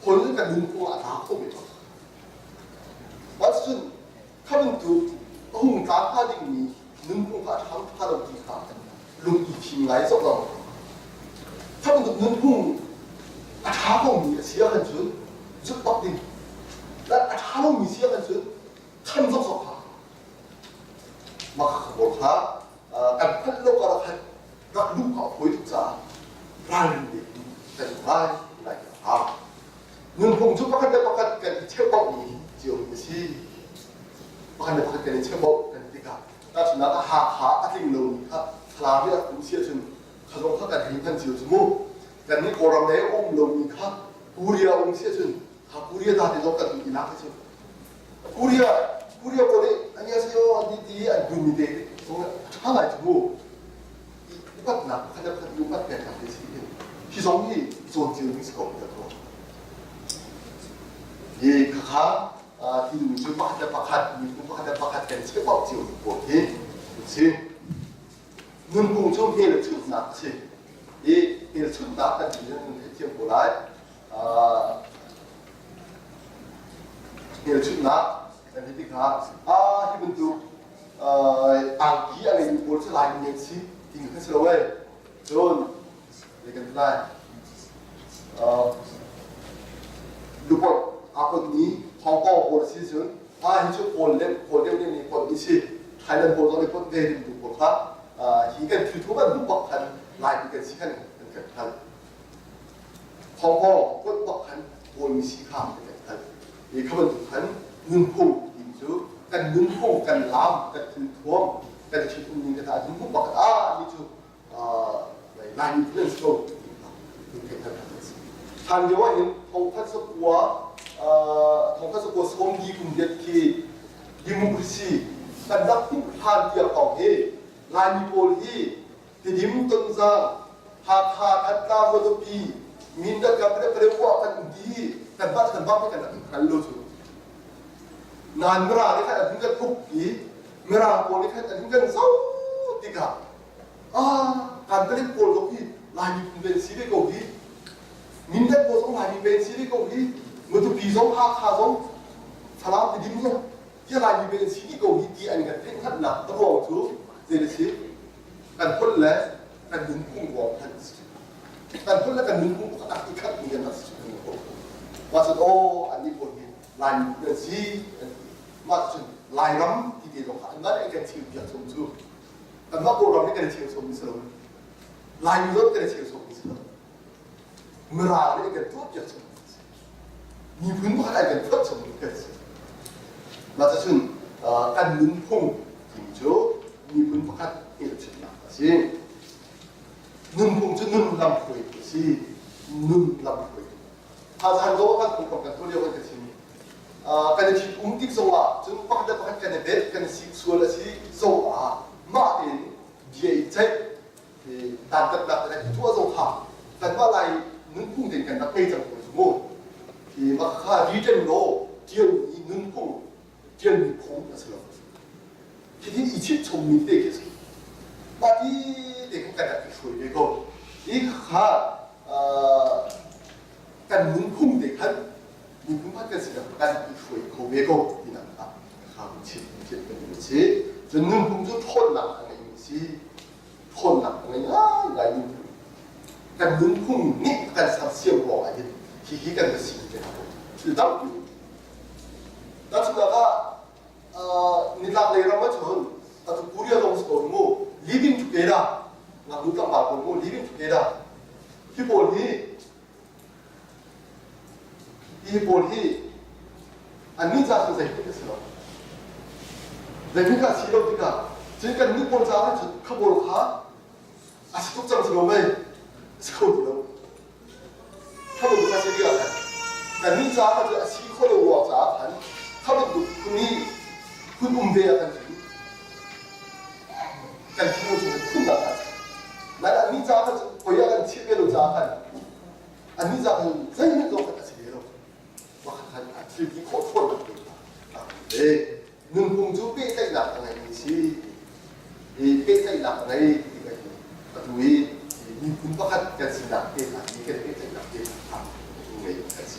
보니까 눈뽕 다 포기죠 맞은 카문도 홍가파딩이 눈뽕가 장파로기가 룽이팀가에서 나온 카문도 눈뽕 자봉이 시작한 줄 즉박딩 난 자봉이 시작한 줄 참석석파 막 뭐가 간 팔로가라 각 누가 보이자 라는데 대중아 나이가 눈뽕 즉박한 데 bak한 체법이 지금시 bakal bakal 체법 그러니까 나중에 하하 아직 너무니까 사람이 동시에준 가정화가 되니까 지어주고 그다음에 고람내 옴놈이니까 우리야 동시에준 다 우리야 다 대적가 되긴 하겠죠 우리야 보내 안녕하세요 니디 안군이데 하나 주고 이 똑같나 가장 똑같게 다 되지 희성이 좋은 지금 있을 겁니다 이 가가 디는 좀 박하다 박hat 미국 박하다 박hat 된 체법 지금 뭐지 그렇지 눈뽕 좀 해를 쳤나 그렇지 이 해를 쳤나 단 지는 대체 뭐라 해를 쳤나 그러니까 이분도 안기 안에 뭘서 라인이지 딩 해서 왜전 얘기한다 루퍼 아버님이 홍콩 보시즌 이쪽 볼렘이 보듯이 타이랜드 보도에 본대는 누구가 이게 뒤통만 누박한 라이브가 시간 그러니까 홍콩 본박한 볼미시카 그러니까 이 그분들한 눈뽕 인주 간 눈뽕 간 람 같은 도움 같은 기분인데 다 눈뽕 박한 이쪽 라이브는 스토리 이렇게 하겠습니다. 한겨와 홍파석과 동파석과 성기 군대기 리무그시 깐닥풍 한디아까오해 라니볼이 리무던상 하타 갔다 모두 비 민다 가브레 그레고 아칸디 กันบ้าไม่กันกันรู้สึกนานเมื่อไรนี่แค่ถึงกันทุกปีเมื่อไรโกนี่แค่ถึงกันเศร้าติกะการก็เล่นโกลก็พี่ลายมีเป็นสีได้ก็พี่มินได้โกสองลายมีเป็นสีได้ก็พี่เมื่อตุปีสองข้าสองสลามติดิมเนี่ยที่ลายมีเป็นสีได้ก็พี่ที่อันกันเพ่งขัดหนักตลอดทุกเจริญสิกันพ้นแล้วกันดึงพุ่งวอกทันสิกันพ้นแล้วกันดึงพุ่งก็ตักอีกขั้นหนึ่งนะสิว่าสุดโอ้อันนี้คนนี้ลายมีเป็นสีมาจนลายล้ำที่เดียวกันนั่นเองกันชื่ออยากชมชื่อแต่ว่าโบราณนี่กันชื่อชมมิสลามลายมีรถกันชื่อชมมิสลามเมื่อไรนี่กันทุกอย่างชมมีพื้นบ้านอะไรกันทุกชมกันมาจนกันดึงพุ่งถึงจุดมีพื้นบ้านเอเชียสินึ่งพุ่งจะนึ่งลำคุยสินึ่งลำคุยถ้าทางโลกกันคงกันตัวเดียวกันจะชิมกันที่ติ๊กโซ่จนปักได้ปักกันเบ็ดกันสิส่วนละสิโซ่มาเองเดียใจตัดอะไรทั่วโซ่ขาแต่ว่าอะไรนึ่งพุ่งเด่นกันนักเตะจังหวะสมมติที่มาฆ่าดีเจนโลเดียวนี้นึ่งพุ่งเดียวนี้พุ่งนะสิล่ะที่ที่อีชิดชมมีเด็กสิมาที่เด็กกันที่ช่วยเด็กก็อีกข้ากันนึ่งพุ่งเด็กฮันมีพุ่งพัดกันสิครับกันที่ช่วยเขาเด็กก็ที่นั่นอ่ะข้าวชิดเป็นอย่างนี้จนนึ่งพุ่งจะทนหนักอะไรอย่างนี้ทนหนักอะไรอะไรอยู่กันนึ่งพุ่งนี่กันสับเสียงหัวอะไรที่กันจะสิ่งเดียวคือตั้งอยู่แล้วถึงแล้วก็นี่หลักเลยเราไม่ชนแต่ทุกผู้เรียนลงสอนมูliving together เราดูตามแบบมู living together ที่บนที่อันนี้จะเป็นสิ่งที่สุดแต่นี่ก็สิ่งที่ก็จึงกันนี่บนจะให้จุดขบวนขาอาชีพทุกจังสโลไม่สกุลเดียวถ้าเราดูภาษาเดียวกันแต่นี่จะให้จุดอาชีพคนละวัวจะทันถ้าเราดูคนนี้คุณเดียกันถึงกันที่มันจะขึ้นมากันนั่นอันนี้จะให้จุดพยายามชิดเรื่องจะกันอันนี้จะให้ใจไม่ตรงกันสิเรื่องว่าขันอาชีพที่โคตรโคตรเลยหนึ่งคงจูเป้ใจหนักอะไรนี่สิเป้ใจหนักอะไรที่กันแต่ดูมีคุณก็ขัดกันสิหนักเป้หนักมีแค่เป้ใจหนักเป้ทำยังไงกันสิ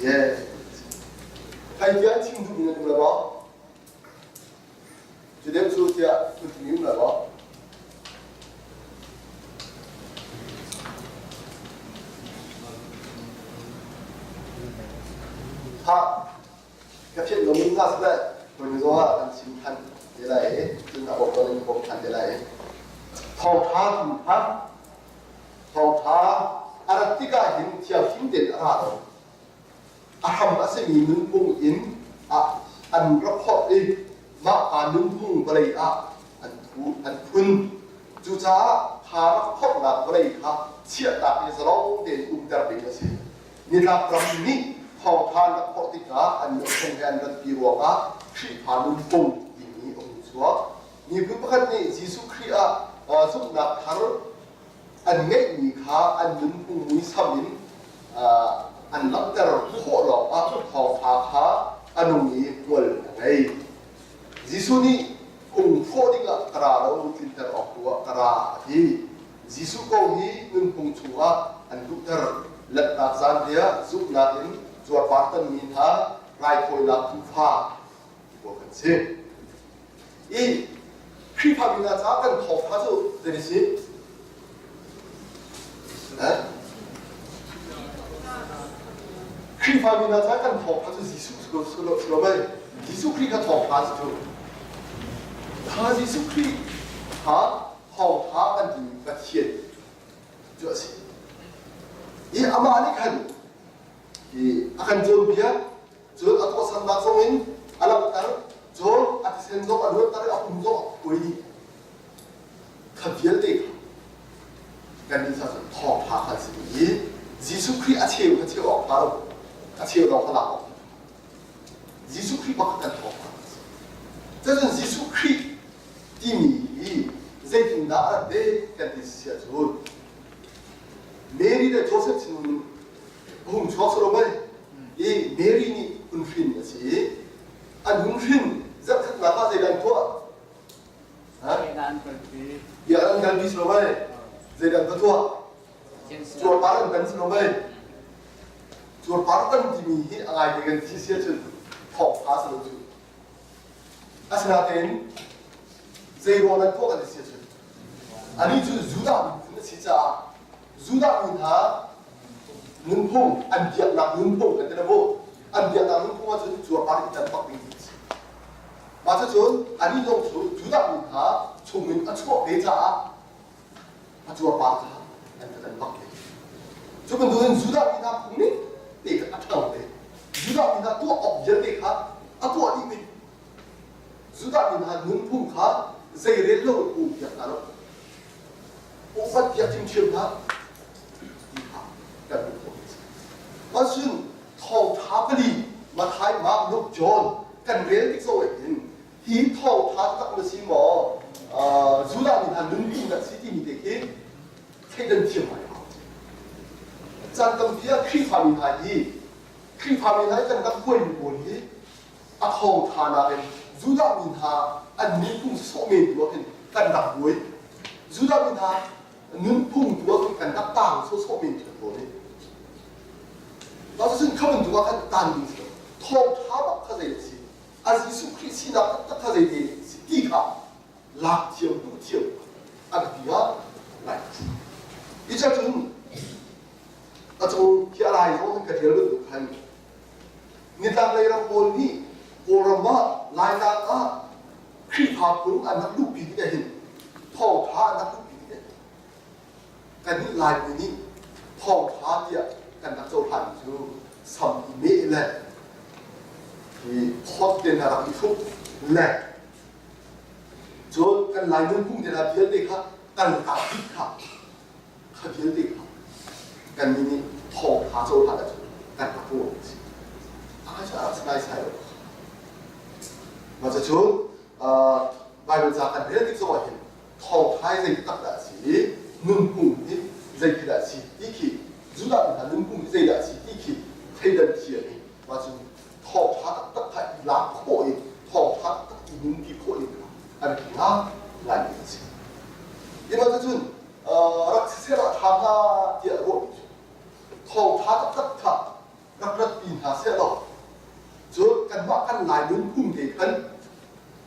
ใครจะชิงดูเงินดูแล้วจะได้สู้ที่คุณมีมั้ยล่ะถ้ากระเทียมลงนิ้วหน้าสุดเลยคนที่ว่าอันชิมทันเดี๋ยวไรจึงเอาตัวนี้ผมทันเดี๋ยวไรทองท้าถูกพักทองท้าอะไรที่ก็เห็นเที่ยวหินเด่นอะไรอาทำอะไรมีนึ่งปุ่งอินอันรับพอดีมาการนึ่งปุ่งอะไรอันคุณจู่จ้าหารับพอหนักอะไรครับเชี่ยตาเป็นสโลเด่นอุ้มแต่เป็นสินี่รับรำนี้ทองทานรับพอดีกาอันนี้เป็นการรันปีรัวกาขีพานึ่งปุ่งที่นี้องค์ชัวนี่คือประการนี้ยิสุครีสุนัขทารอันเงี้ยมีขาอันนึ่งปุ่งมีสามินอันรับแต่เราโคหลอกทองทาขาอันนี้วัลไงยิสุนี่คงโฟดิ้งกระเราติดแต่ออกตัวกระที่ยิสุก็ฮีนึ่งปุ่งชัวอันทุกเตอร์เล็ดนักสันเดียสุนัขอินจวดปาร์ตันมินฮาไรคอยนักทุฟ้าบอกกันสิครีพามินาจากกันทองทาจุเดี๋ยวสิครีพามินาจากกันทองทาจุยิสุสโลไม่ยิสุครีก็ทองทาจุถ้ายิสุครีหาทองทากันดีก็เทียนจุดสิอามานี่กันakan jom dia jom atau sandang songin alam tar jom at sendok adu tar aku jom koi khabial te kan ni sa thok pha kha si jisu khri acheu ok paro acheu ro khala ok jisu khri ba kan thok pha这是jisu khri ti mi zai tin da de kan ti sia jom meri de joseph sin 홍 주학스러워 이 메리니 운fin 것이 안 운fin zakhat 나가 제단 도와 비안 간비 슬로바이 제단 도와 주어 빠른 간 슬로바이 주어 빠른 팀이 아이 되는 티시에준 더 파스로 주 아스나텐 제로는 도가 티시에준 아니 주다 진짜 주다민하 눈뽕 안디약나 눈뽕 근데 뭐 안디약나 눈뽕아 저 주어 빠르기 때문에 빡빙이지 맞아 저 아니 좀 주다민하 총민 추억 배자 주어 빠르다 안되는 빡빙 저건 너는 주다민하 국민 내가 아까운데 주다민하 또 업절대가 또 어디니 주다민하 눈뽕가 제일로 우약나로 오빠 비약팀 치우다 마순 통 타버리 마타이 막 녹존 간 렐틱 소에인 히통 타딱 것이 뭐 주단이 다 눈빛나 시티니 되게 세전 티어요. 짠던 비야 크리파미나이 크리파미나이 짠다 보이는 보니 아통 타나는 주단이나 안 눈풍 소면 두어는 깐다 보이 주단이나 눈풍 두어는 깐다 땅 소소면 두어는 나도 카면 누가 한 단딩스 통 타박하자이지 아주 예수 그리스도나 딱딱하자이지 디가 락지엄 누지엄 아그디가 라이지 이제 좀 기아라이로 그 여러분 한 니타레이랑 볼니 보람마 라이다가 크리파분 안나 루피디가 hin 통타 안나 루피디가 간니 라이니 통타디야กันนักโจรผ่านชูสัมอิเมะแหละที่พอดเดนอาราบิทุกแหละจนกันหลายเรื่องพุ่งเดนอาเบียเด็กครับกันอาบิครับขเบียเด็กครับกันนี่ทองหาโจรผ่านแล้วกันกับพวกอาจจะอาจจะไม่ใช่หรอกมาจะชนใบบัญชาการเรื่องที่สมัยเห็นทองท้ายใจตักดาสีนุ่มพุ่งที่ใจกิดาสีที่ขี주다는 눈뽕이 제가 시티키 태던 티에 맞은 더 파닥딱 라코이 더 파닥딱 눈기 코이가 아니라 라니지 이마저준 락세라 타가 디아로 더 파닥딱 락락빈하 세라 저 간막한 라이 눈뽕 대칸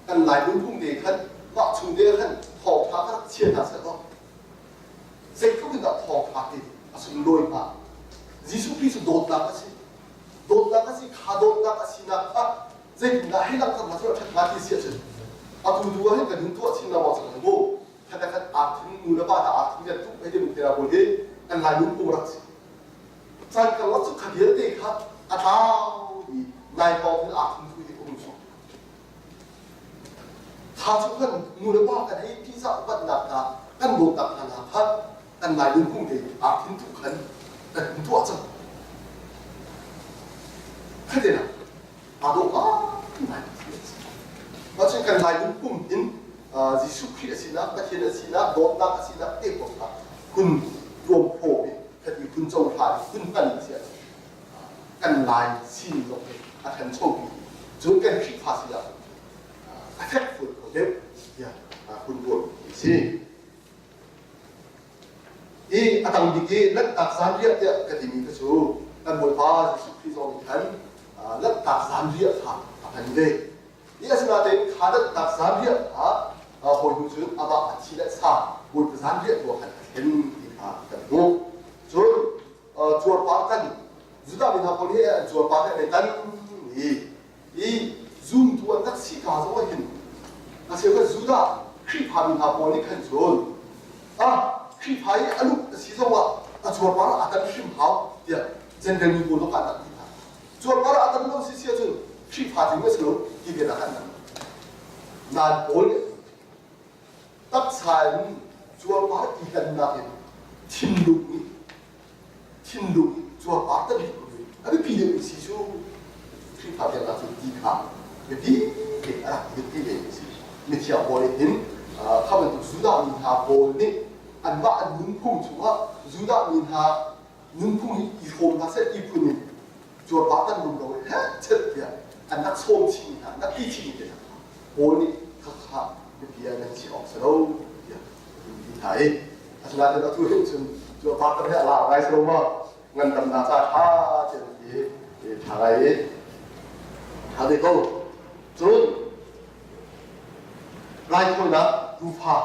간 라이 눈뽕 대칸 막 중대한 더 파닥 치에다 세라 생각보다 더 파닥 아주 로이파 예수 그리스도 도다가시 가도다가시나 제가 해당한 것을 같이 시어져 아두두가 해가 눈도가 친나와서 가지고 하다가 아픈 누나바다 아픈게 뚝 해주면 되라고 해 난 눈뽕을하지 자기가 어쩌 가게 때가 아다이 나이가 없는 아픈 두이 공수 다죽한 누나바가 해 피자 받나가 간 못다가나 난 나이 눈뽕대 아픈 뚝한 난 눈도와서 하대나 아도 나이 마찬가지로 나이 눈뽕인 예수 그리스도나 같이나 도다가시나 때보다 군 롬포비 그디 군종 파리 군판이 있어야 간 나이 신도 아탄 초기 저간 피파시야 아택풀 거대 야 군볼 이지 이 아당비게 락딱 산리아때 같은 것도 난 뭘봐 예수 그리스도 한 락딱 산리아 한데 이 아스나된 가득 딱 산리아 보이준 아마 아치레 사 보이준 산리아도 한 겐이가 그리고 주어 빠탄 주다미나 보니 주어 빠탄에 단이 줌 딱 시가서 hin 아세가 주다 크리파미나 보니 컨트롤 크리파이 알루 시소와 주어 빠라 아단 심하오 야 젠델미 보도 간다 주어 빠라 아단 로 시시어준 크리파 등에서 이게 나간다 난 올 딱 삶 주어 빠라 이간 나게 팀룩이 주어 빠다 아니 비는 시수 크리파에 가서 디카 비 알아 이게 되지 미치아 보리hin 카본 주다 민하 보니 안바 눈풍 주가 주다 민하 눈풍이 이홈 나세 이분이 จวดปากกันดุมโดยเฮ้เชิดเนี่ยอันนักโซมชิงนักที่ชิงเนี่ยโอ้นี่ข้าเป็นเพียงนั้นที่ออกสโลเนี่ยที่ไทยอาจารย์จะต้องช่วยจวดปากกันเนี่ยลาไงสโลมาเงินดำนาซาท่าเจนที่ทางไอ้ทางเด็กเขาจนรายคนนะดูภาพ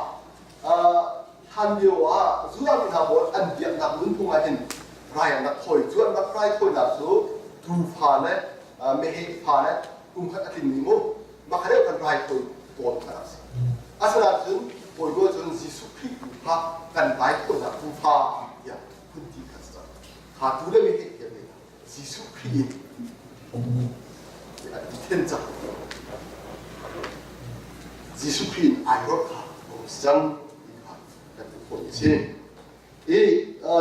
ทันเดียวว่าส่วนที่ทำบทอันเดียบนักลุ้นพุ่งมาเห็นรายนักถอยส่วนนักรายคนนักสู้ดูภาพเนี่ยไม่เห็นภาพเนี่ยกลุ่มขัดทิ้งนิมุมาขยับกันรายคนตัวขนาดสิอาศัยจนโดยก็จนสิสุขีดูภาพกันรายคนนักดูภาพอย่างพื้นที่ขัดสันหาดูได้ไม่เห็นอย่างนี้สิสุขีอันที่เห็นจังสิสุขีไอรอดค่ะผมจังคนที่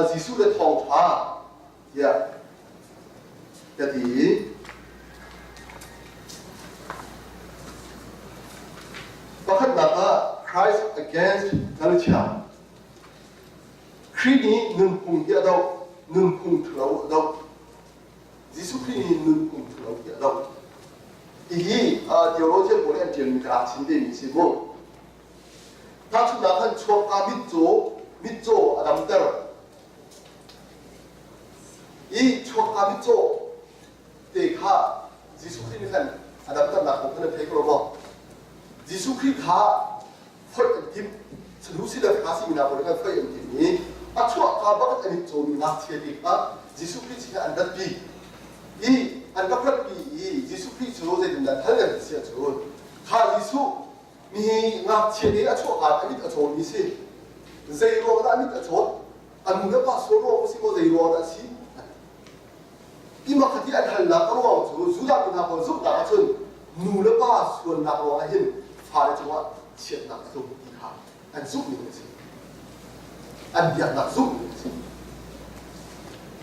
จิสุ的头发也的บังคับนัก Christ against culture คริสนี้หนึ่งปุ่งเดียวเราหนึ่งปุ่งเท่าเราจิสุคริสนี้หนึ่งปุ่งเท่าเราอีเดี๋ยวเราจะพูดเรื่องเรื่องกระชินเดมิสิโมถ้าชุดนั้นชอบการมิโจอดัมเตอร์อีชอบการมิโจเด็กข้าจิสุคริสต์นั่นอดัมเตอร์นักผมก็เลยเพลงเราบอกจิสุคริสต์ข้าฝึกอันทิมฉันรู้สิเรื่องภาษีมีนาบริการฝึกอันทิมนี้อาชอบการบังคับอันมิโจมีนักเชียร์ดีครับจิสุคริสต์ที่อันดับปีอีอันดับปีอีจิสุคริสต์โจเซดินนั้นท่านเลยเสียโจข้าจิสุมีนักเชียร์ดีอาชอบการอันมิโจมีสิzeiro da mit achot anu da pasoro musi ko zeiro da si ima khati an hal la ro chu zuda min ha ko zup da chun nu la pa suan na ro a hin fa le chwa chiat na zu ti ha an zup ni si an biak na zup ni si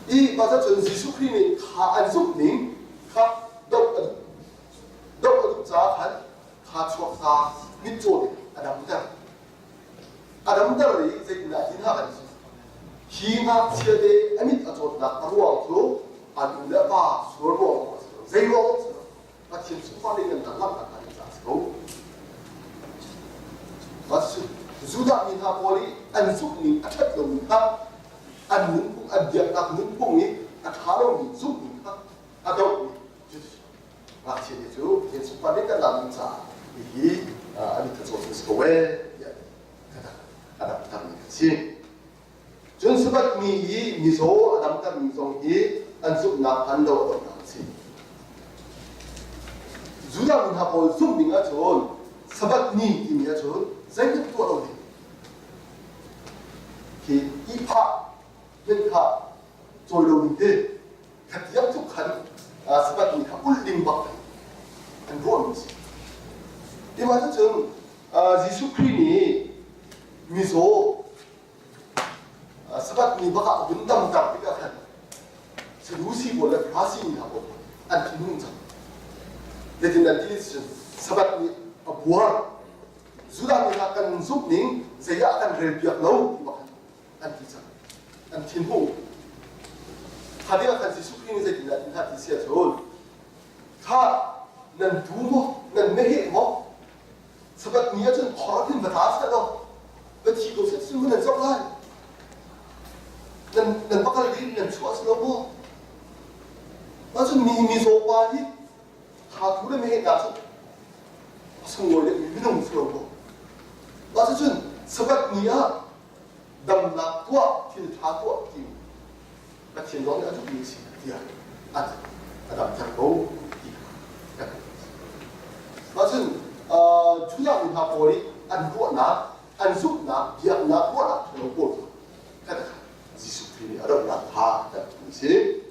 i ba cha chun jisu khri ni kha an zup ni kha dok cha khan kha chwa sa mit cho ni adam ta adam dari zekna hinha kan hinha chede amit achot na arwa chu adula ba sorbo zeiro pathin su fa le nan lam ta kan sa so basu zuda hinha poli an suk ni athat lo ni ha an nun pung adyak nak nun pung ni athalo ni suk ni ha adok ni ba chede chu hin su fa le kan lam sa hi amit achot so we adam tam si jun sabat mi yi miso adam tam mi song hi an sup na han do do na si zuda min ha pol sup ding a chon sabat ni ti mi a chon zai ni to do ni ki i pha yen kha choi lo ni de khat yam thuk khan sabat ni kha ul lim bak an ro mi si ti ma chon jisu khri ni miso sabat ni baka bundam tak tiga kan selusi boleh prasi ni apa anti nungsa jadi nanti sabat ni abuar sudah ni akan zup ning saya akan rebiak lau bahkan anti sa anti hu hadir akan sisuk ini saya tidak hati sia jol kha nan dumo nan mehe mo sabat ni aja korakin batas dah berarti kau sesuatu yang salah. Dan bakal diri dan suas lobo. Macam mi sopa ni, hatu le meh dah tu. Semua le minum lobo. Macam sebab ni ya, dam nak tua, til tua tiu. Macam orang ada tu mesti dia ada terkau. Macam juga minta poli an buat nak. An zup na biak na buat nak terlalu kata Yesus ini ada nak ha dan mesti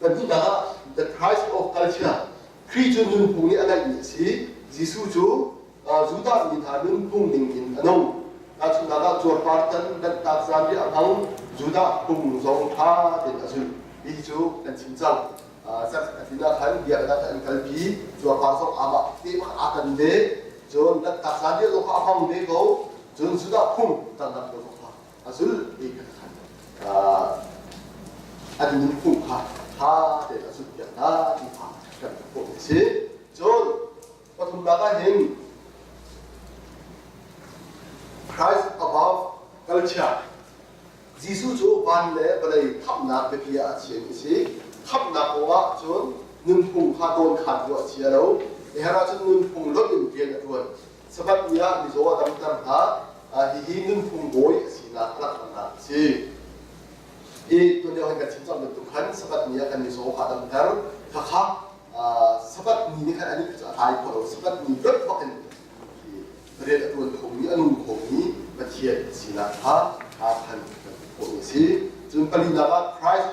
dan juga the Christ of culture Christian nun pung ni ada ini si Yesus tu sudah minta nun pung dingin anong tak sudah jual partan dan tak sampai abang sudah pung zong ha dan asul itu dan cincang saya tidak kan dia kata kalbi jual partan abak dia akan deh 전 딱사디에 놓고 아파면 되고 전 수다 품 단답도 놓고 아술 이렇게 아주 눈품하 하 다 대다 수비한다 이파กันพวกนี้จนปฐุมราชเห็น Christ above culture จีสุจูวันเล่ไปเลยทับนักไปพิจารณาเชียงสิทับนักว่าจนนึ่งพุงขาโดนขาดหัวเชียเราในฮาราจนนึ่งพุงลดอยู่เพียงตัวสบัดเนียมิโซะดำดำหาฮีนึ่งพุงโวยสินักนักนักสิตัวเดียวกันชิ้นจำเป็นทุกขันสบัดเนียกันมิโซะดำดำถ้าข้าสบัดนี้กันอันนี้จะตายพอเราสบัดนี้รถพวกนั้นเรียนตัวของนี้อนุของนี้มาเทียนสินักหาพันพวกนี้สิจนปรินาว่า Christ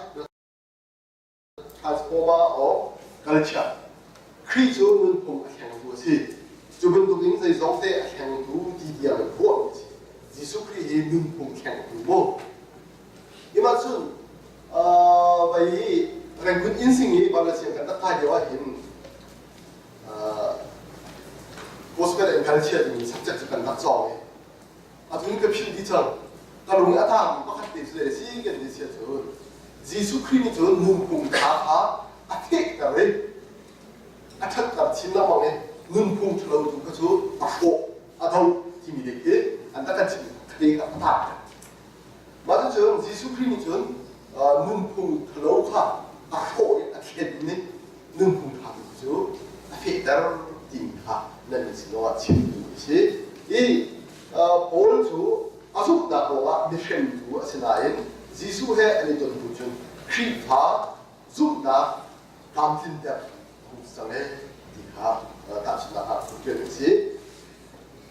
transformer of culture คริสต์มันคงแข่งตัวสิจุดตรงนี้ในสองเตะแข่งตัวดีเดียวพวกนี้ยิสุคริสต์มันคงแข่งตัวยี่มาสุนไปเรื่องคุณอินสิงห์บางสิ่งกันตั้งแต่เดียวเห็นgospel and culture 이 삭제가 낙서에 아주 그 필기처럼 가롱이 아타 똑같이 있어야 시게 되시죠 지수 크림이 저 눈뽕 다가 아택다래 아탁다 진나망에 눈뽕 틀어도 그저 막고 아동 팀이 되게 안타깝지 그래가 아타 맞아 저 지수 크림이 전 눈뽕 틀어가 막고 아택네 눈뽕 다도 그저 아택다를 띵하นั่นเป็นสิ่งว่าชิ้นนี้สิโอลจูอาสุนักว่ามิเชนจูสินาเองจิสุเฮอันนี้ตัวดูจนคริสต์ฟ้าสุนักตามทิ้งเด็กผู้สังเกตที่ข้าตามสุนัขผู้เกี่ยวกับสิ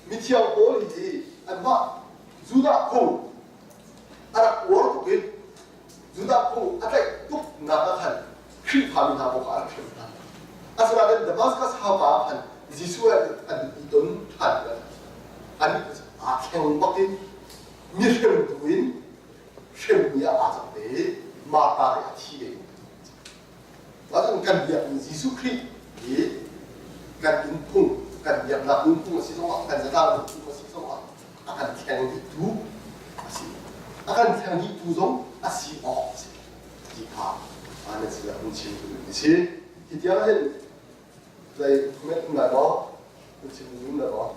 มิเทียงโอลีอันว่าจุดาคงอะไรวอร์ตุกิจุดาคงอะไรทุกนักขันคริสต์ฟ้ามีนาบุกอะไรขึ้นมาอาศัยนั้นดามัสกัสฮามาขันจิสุเฮอันนี้ต้นทันกันอันนี้อาแข่งบักดิมีเรื่องดูอินเรื่องมีอาจจะเป็นมาตาเรียที่เองแล้วทั้งการเบียดจิสุคริสต์การอินพุ่งการเบียดนักอินพุ่งสิ่งสองการจะได้อินพุ่งสิ่งสองอาการแข่งที่ดูอาการแข่งที่ดูตรงอาศัยออกสิที่ข้าอันนี้สิ่งที่ผมชิมดูนี่สิที่เดียวเห็น在咩唔嚟講，好似唔嚟講。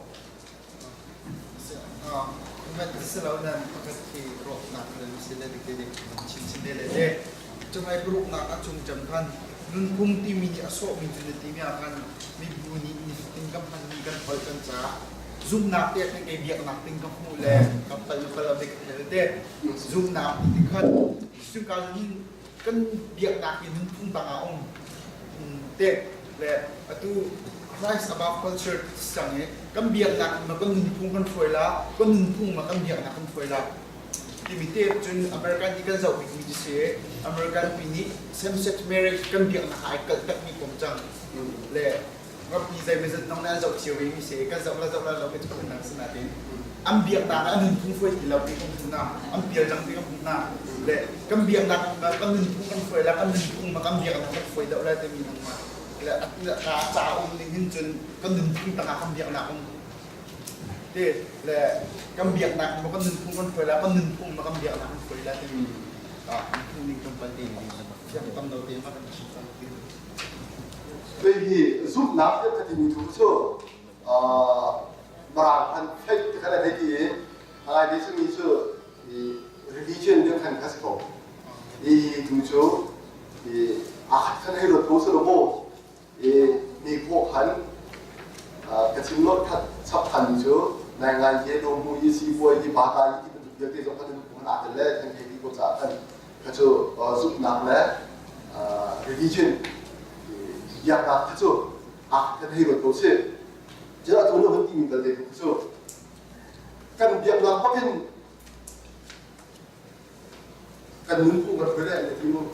met selaluan pagkati rock nak dan sila dikit cincin dele cuma grup nak acung jamkan nun pung timi aso mi jun timi akan mi bunyi ni tingkap han mi kan hol kan sa zoom nak te kan ke biak nak tingkap mule kapal pala bek te zoom nak dikat sung ka ni kan biak nak ni nun pung bangaong te le atu Christ above culture sang kan biak nak ma kan nun pung kan foi la kan nun pung ma kan biak nak kan foi la timite jun American ni kan zau mi ji se American pini same sex marriage kan biak nak ai kal tak mi kom chang le nga pi zai me zat nong na zau chiu mi se kan zau la lo ke kan nang sna tin am biak nak an nun pung foi ti la pi kom na am pial jang pi kom na le kan biak nak ma kan nun pung kan foi la kan nun pung ma kan biak nak kan foi da la te mi nang ma là cả cha ông linh hình chân con đừng không tăng công việc nào không thế là công việc nào mà con đừng không con phải là con đừng không mà công việc nào không phải là thì không linh trong vấn đề này trong tâm đầu tiên bắt đầu chỉ tâm đầu tiên vậy thì giúp nạp cái thì mình thú chưa mà anh thấy cái này đấy thì ai đấy chứ mình chưa thì religion những thành các sự thì thú chưa thì cái này là thú sự đâuมีพวกขันกระชิมรถขัดชับขันเชื่อในงานเยโดมูยีซีบวยยีบาตายีที่เป็นจุดเดียวที่สองพันธุ์มันอาจจะเล่นทั้งเฮลิคอปเตอร์กันกระเชื่อสุดหนักและreligion อยากหนักกระเชื่อกันให้รถตัวเชื่อจะเอาตัวนั้นที่มีกันเลยกระเชื่อกันเบียดหนักเพราะเป็นกันนุ่งพุ่งกันไปได้ในที่นู้น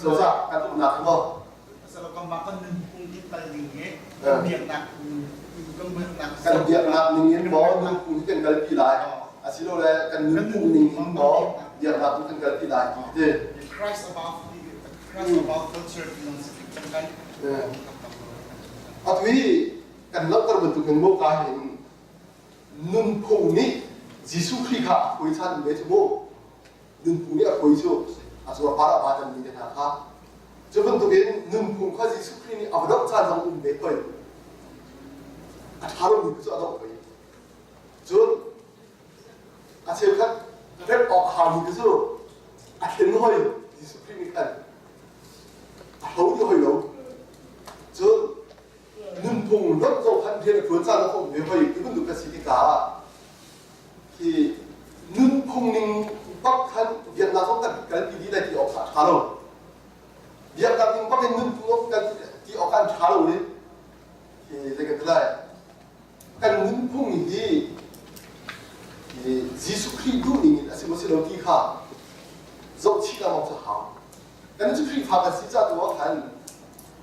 so sa kan nak mo sa kan makan nun pung kita linge biak nak kan biak nak linge mo nun pung kan gal pi lai asilo le kan nun pung linge mo biak nak kan gal pi lai de Christ about culture kan atwi kan lak tar bentuk kan mo ka hin nun pung ni Jisu Christ kha koi chan me mo nun pung ni a koi chu 아주 바라봐는 일에 나가 저번 독엔 눈풍까지 스크린이 아무도 찬성 내 거예요. 바로 믿고 하다 거예요. 전 제가 랩 하면서 된 거예요. 이 스크린이 간 하우도 거예요. 전 눈풍 럭도 한 편에 보자는 왜 거예요. 이건 누가 시니까 이 눈풍링 빡한 비엔나서 딱 갈비리다 기 억사 잘어 비엔나링 빡에 눈풍 기 억한 잘어 우리 이 되게 들어요. 간 눈풍이 이 지수 그리스도님이 아시 무슨 로기가 정치가 먼저 하고 간 지수 그리스도가 진짜 또한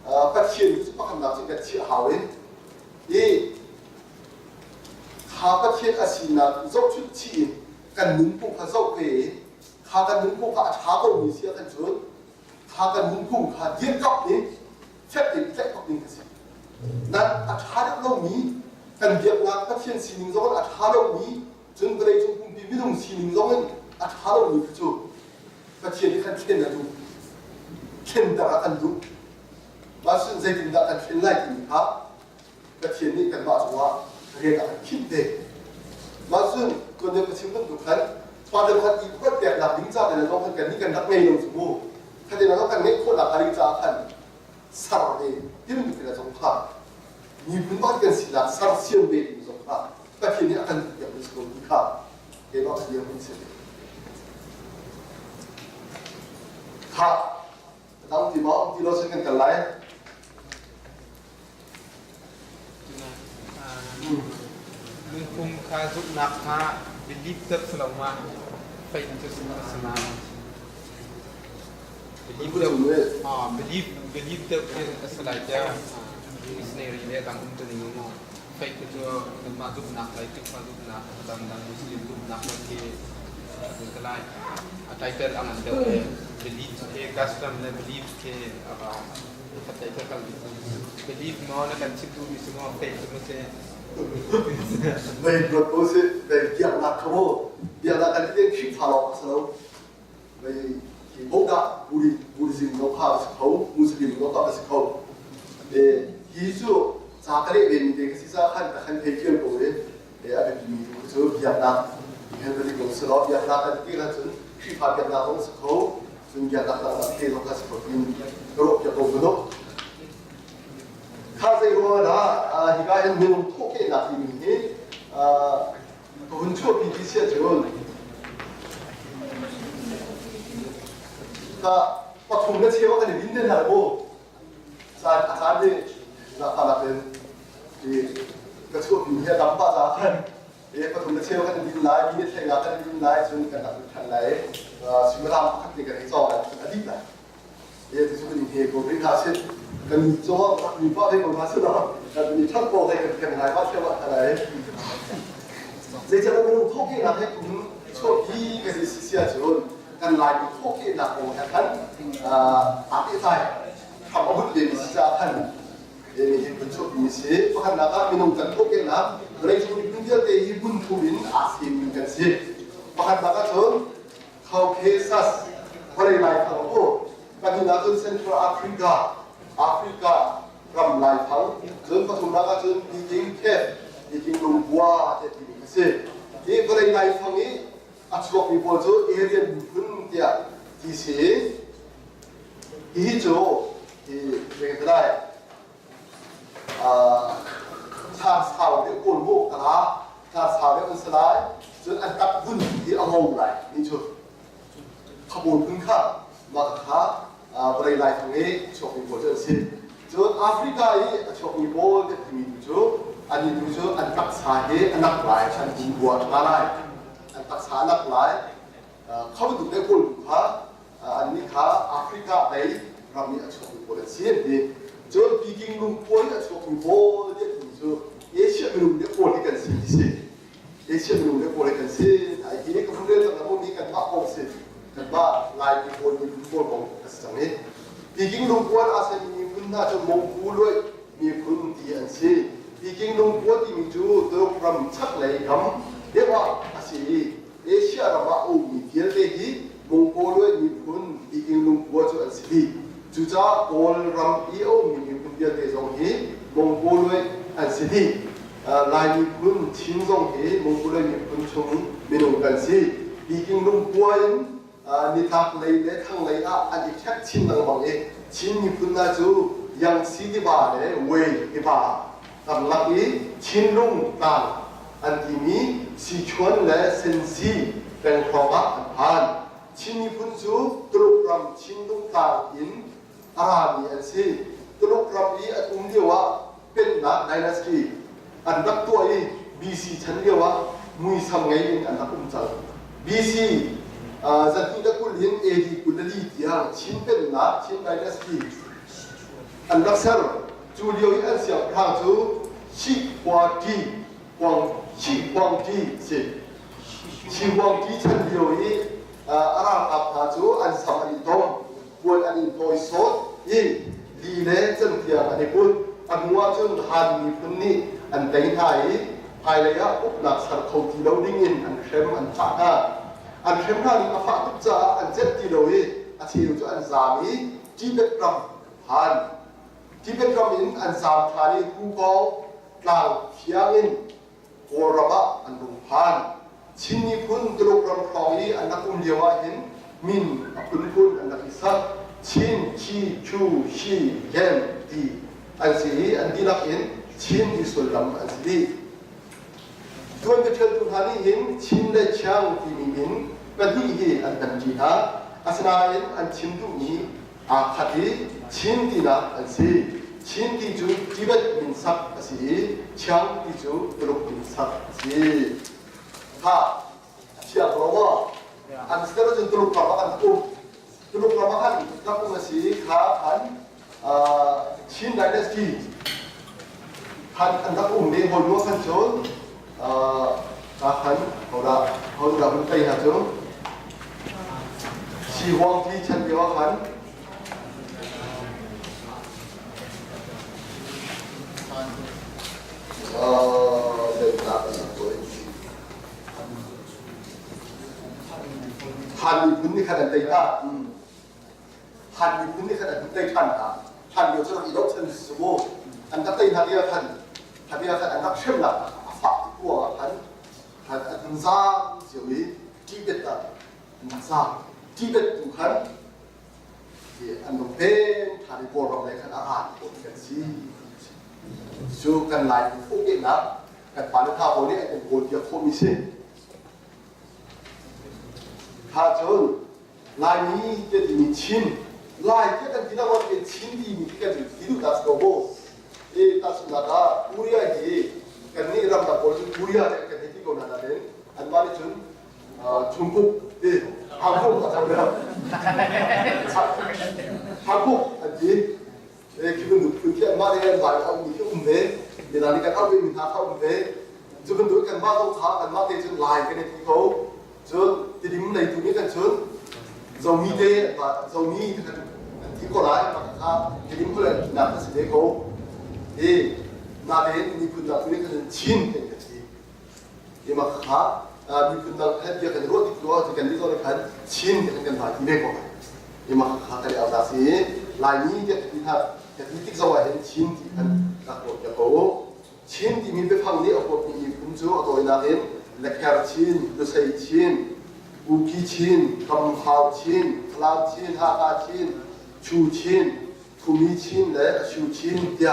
파티에 무슨 빡한 나중에 같이 하we 이 가파티에 아시나 정치치 간 눈풍 가서 왜 가가 눈풍가 작은 미시야 간 전, 가가 눈풍가 예값니 셋이 셋값니 그지. 난 아차력놈이 간 비약나 파티엔 시닝성은 아차력이 전그레이 중풍 비비동 시닝성은 아차력이 그죠. 파티엔이 간 캔나도 캔다가 간도 마순 세긴다 간 캔라이니까 파티엔이 간 마주와 그래가 킨데 마순 그런데 그 친구는 북한 빠르한 이부가 대학 링자되는 거 그러니까 니가 낙매이로 주고 하지만 한 내코 나가리자 한 사람이 이런 느낌이라 정파 니 분박된 시라 사람 시험 베이비 정파 같은 약간 옆에서 보니까 얘가 이런 문제 다 다음 뒤마 뒤로서는 갈라요 Mumpung kazuk nakha belief tak selama faith itu semua belief tak selaja sendiri dia tang untuk ni mo faith itu mazuk nakha itu mazuk nakha tang muslim tu nakha ke kelai title aman dia belief ke custom le belief ke apa title kan belief mau nak cipu semua faith semua 왜 그것을 왜 기억나고 기억나갈 때 퀴파로 가서 왜 뭔가 우리 지금 녹화하면서 거 무슬림 녹화하면서 거 이주 자가리 웬데 시작한 대기를 보래 앞에 비밀로 저 기억나 현재 공스로 기억나갈 때 같은 퀴파 기억나면서 거 기억나다가 계속 같이 보긴 그렇게 보고도 카세로나 이가엔 명 토케 나티미 본초 비디시아 전 다 총대 채워가는 민대하고 자자들 나타나는 그 처음 비디시아 남바자 예 총대 채워가는 민라이 민대 생각하는 민라이 전 같은 탈라에 심으람 학대가 해서 아니다 예 대수님 해고 그리하신 cần cho mình vợ đây còn phá sự đó là mình chắc bộ đây cần hai bác theo bạn này dây chân mình thô kỹ là cái cũng cho đi cái gì xí chứ cần lại mình thô kỹ là của các thân áp cái tài học ở mức để mình ra thân để mình vẫn cho mình sẽ có khả năng mình cần thô kỹ là đây chúng mình cũng để ý bún thú mình asim mình cần gì có khả năng cho khâu kesas có đây lại thằng cô và chúng ta ở Central Africa 아프리카 감 라이팡 전 같은 나가 전 비긴 캐 비긴 농부와 대비겠지 이 그런 라이팡이 아주고 비보죠 에리언 분디야 디시 이죠 이 그다이 차 사업의 꼴고 하나 차 사업의 은슬라이 전 안딱 분이 어머라이 이죠 가볼 분카 막하 beri lainnya shopping mall jadi, jadi Afrika ini shopping mall itu tujuh, ani tujuh anak sahaja anak lain, ani buat mana, anak sahaja anak lain, kau tu dia pun buka, ani kah Afrika ini kami shopping mall jadi, jadi bikin lumpur shopping mall itu tujuh, Asia minum dia pun ikan sih, Asia minum dia pun ikan sih, ini kemudian terlalu ni kan tak sih. Kenapa lain di pun bom kesannya? Bikin lumpuan asal ini pun nak mengulai ni pun tiang sih. Bikin lumpuan ini tu terus cak lagi kam. Dewa asal Asia ramai ni dia lagi mengulai ni pun จุจ้าโกลรัมอีโอมีคุณเดียเตจงฮีมงโกลวยอันสิดีลายมีคุณชินจงฮีมงโกลวยมีคุณชงมีนงกันสิปีกิงลุงป่วยนิทักเลยเด็กทั้งเลยอันอีกแค่ชินต่างบางเองชินมีคุณน่าจูยังสิดีบ้าเลยเวยดีบ้าตำลักอีชินลุงต่างอันที่มีสิชวนและเซนซีเป็นครองอันผ่านชินมีคุณจูตรุกรำชินลุงต่างอินอารามีอันสิตรุกรำอีอันเดียวว่าเป็นนักไดนาสกีอันรักตัวอีบีซีฉันเดียวว่ามุยทำไงอันรักจังบีซีจันทีนักกุลเลี้ยงเอดีกุลลีที่ห่างชินเป็นนักชินไดนาสกีอันรักเซอร์จูเลียวอันเสียงพรางจูชิวาดีวางชิวางดีสิชิวางดีฉันเดียวอีอาราอับหาจูอันสามอันตรงบวนอันโดยสดอีลีเล่จันเทียอันนี้พูดอันว่าจนหันมีคนนี้อันแต่งไทยภายเลยอุปนักสัรเขาที่เราดิ้งอันเข้มอันฝาดอันเข้มหน้านี่อาฝาตุจ้าอันเจ็บที่เราอาชีพจุอันสามีที่เป็นกรรมผ่านที่เป็นกรรมอินอันสามฐานีคู่กองกลางเขียงอินโอระบะอันรุงผ่านชินนี้พุ่นตรุกรำครองนี้อันนักเดียวเห็นมินพุ่นอันนักอิสักชินชีชูชีเย็นดีอันสิอันดีนักเห็นชินที่สุดลำอันสิทวนกระเทือนทุกท่านนี้เห็นชินและช่างที่มีเห็นกันที่เห็นอันกันจีฮะอาสนาเห็นอันชินทุกนี้อาขัดชินที่นักอันสิชินที่จูจีบมินสักอันสิช่างที่จูตรุกมินสักอันสิถ้าเชื่อเพราะว่าอันสเตอร์จนตรุกกลับมาอันกุ้มตรุกกลับมาอันนักกุ้มสิขาอันชินไดเนสกีขันอันนักอุ้มเลี้ยงบอลลูกขันโจนขันเขาเราเป็นไปหาโจนชีวงที่ฉันเดียวขันเดินตามไปตัวขันมีพื้นที่ขนาดใดได้ขันมีพื้นที่ขนาดใดขันขันเดียวจะต้องอีดอกเชนสโมอันนั้นตีทันเดียวขันอันนักเชื่อมหลักฝักกลัวขันอันซ่าเสียวนี้ที่เป็นอันซ่าที่เป็นตุขันอันนั้นเป็นทาริโกรองในขันอาหารคนกันสิชูกันลายพวกนี้นะกันปานท่าโบนี่เป็นโกลเดียวโคมิเช่ถ้าจนลายนี้จะมีชิ้นลายที่กันที่นั่นว่าเป็นชิ้นที่มีแค่จุดที่ดูดัสโกโบตัสนาดาอุริยาฮีกันนี่รำดับคนอุริยาจะกันที่คนนั้นเลยอันมาดิจุนชุมพุกหางพุกอะไรแบบหางพุกอันนี้คิดว่าหนุ่มคนที่อันมาได้ยังไงเอามีที่เดียวนี้กันเอาไปมีทางเข้าจุกันดูกันมาต้องท้ากันมาเตจุนลายกันในที่เขาจุนที่ดิมในตรงนี้กันจุนเรามีเดย์เรามีที่เขาไล่มาครับที่ดิมเขาเลยนับสิเด็กเขานาเดนมีคุณนักนี่กันชินเป็นกันที่มาขามีคุณนักให้เดียวกันรู้ที่ตัวที่กันที่ตัวกันชินกันมาที่เด็กเขามาขาแต่เอาแต่สิลายนี้จะที่ท่าจะที่ติ๊กสวายเห็นชินที่กันนักบวชจะเขาชินที่มีไปฟังนี้เอาพวกมีคุณจูเอาตัวนาเดนเล็กแค่ชินดุสัยชินอุกิชินคำขาวชินคลาวชินฮาคาชินชูชินทุมีชินและชูชินเดีย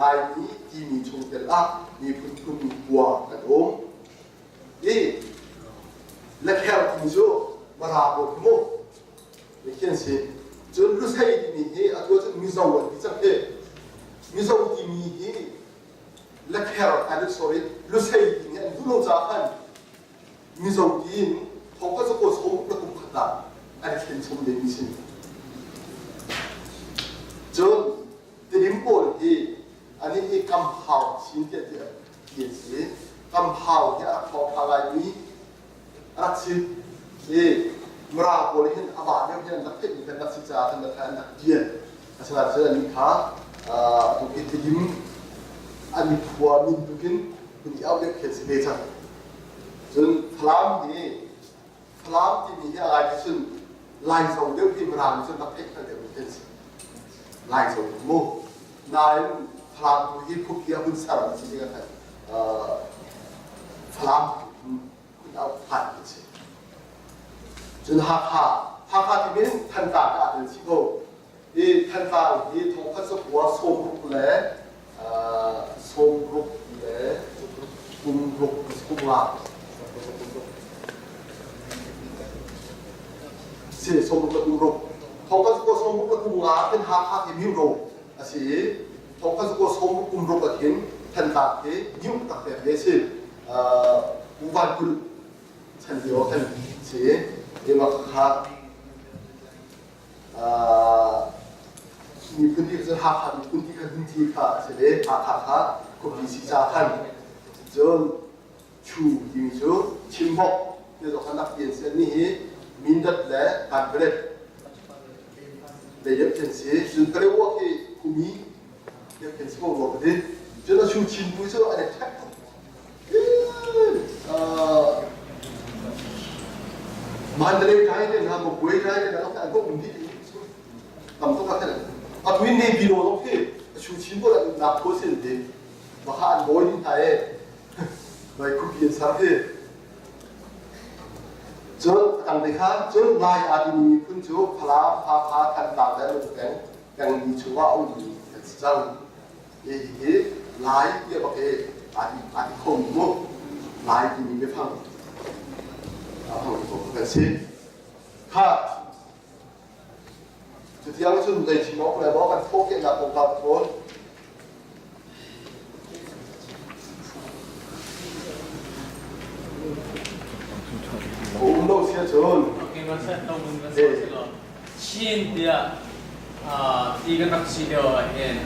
ลายนี้ที่มีชงเตล่ามีพุ่นมีบัวกันโอมและแค่ที่จูมาราบโมไม่เขียนสิจนรู้สึกที่มีอันว่าจะมีสวัสดิ์จังเลยมีสวัสดิ์มีและแค่อันนี้ sorry รู้สึกที่มีอันดูโลจากกันมีสวัสดิ์เขาก็จะโกสมประกุมขัดอันนี้เป็นสมเด็จมิสิจนที่ริมโบลที่อันนี้กำเพาชิ้นเดียวเขียนสิกำเพาที่อักษรอะไรนี้รักสิมราโบลเห็นอาบาเนี่ยเป็นนักเทคนิคนักศึกษาเป็นนักเรียนอาจารย์เจอนี่ค่ะตุกิที่ริมอันนี้ทัวมินตุกินคุณที่เอาเด็กเขียนสิเดชจนพลามที่มีอะไรที่สุดลายส่งเดียวที่มราส่วนนักเทคนิคเดียวเป็นสิ ลายสมมุตินายพลังที่พวกเกี่ยวกับสารสิ่งนี้กันพลังคุณเอาผ่านสิจนหักที่เป็นทันตาการเป็นสิ่งที่ทันตาที่ทงพัสดุว่าสมรุปเลยสมรุปเลยกุมรุปกุมลาเสียสมรุปกุมรุปทงพัสดุสมรุปกุมลาเป็นหักที่มีรุปสิทงพัสดุสมรุปกุมรุปกับหินทันตาที่ยุ่งตัดแต่เรื่องสิอุบัติกุลฉันเดียวกันสิเดี๋ยวมาค่ะมีพื้นที่จะหาค่ะมีพื้นที่กันพื้นที่ค่ะเสด็จค่ะก็มีสิจ้าท่านจนชูที่มีชูชิมบอกเดี๋ยวขณะเปลี่ยนเส้นนี้มินดัดและการเบรดเดี๋ยวเป็นสิจนเรียกว่าที่คุมีเดี๋ยวเป็นสิพวกเราดิจนเราชูชิมดูสิอะไรแท็กมันจะได้ใช้เนี่ยนะผมคุยใช้เนี่ยนะต้องการพวกมึงที่ทำต้องการแค่ไหนอ่ะทุกในปีโน่ต้องที่ชูชิมพวกเราหนักโพสินดีมาหาอันโวยนี่ไทยไปคุยกันสักทีจนต่างเด็กครับจนลายอาดิมีคุณจูพลาพาทันต่างแล้วแกงยังมีชัวร์เอาดีจังยี่ลายเกี่ยวกับอาดิคมมุกลายที่มีไม่ฟังเอาผมกันสิถ้าจุดที่ยังสุดในชีวิตเราบอกกันโฟกัสกับองค์การผลผมต้องเสียจน Oke, masa tahu mungkin seperti lo. Chin dia, tiga nak sido hen.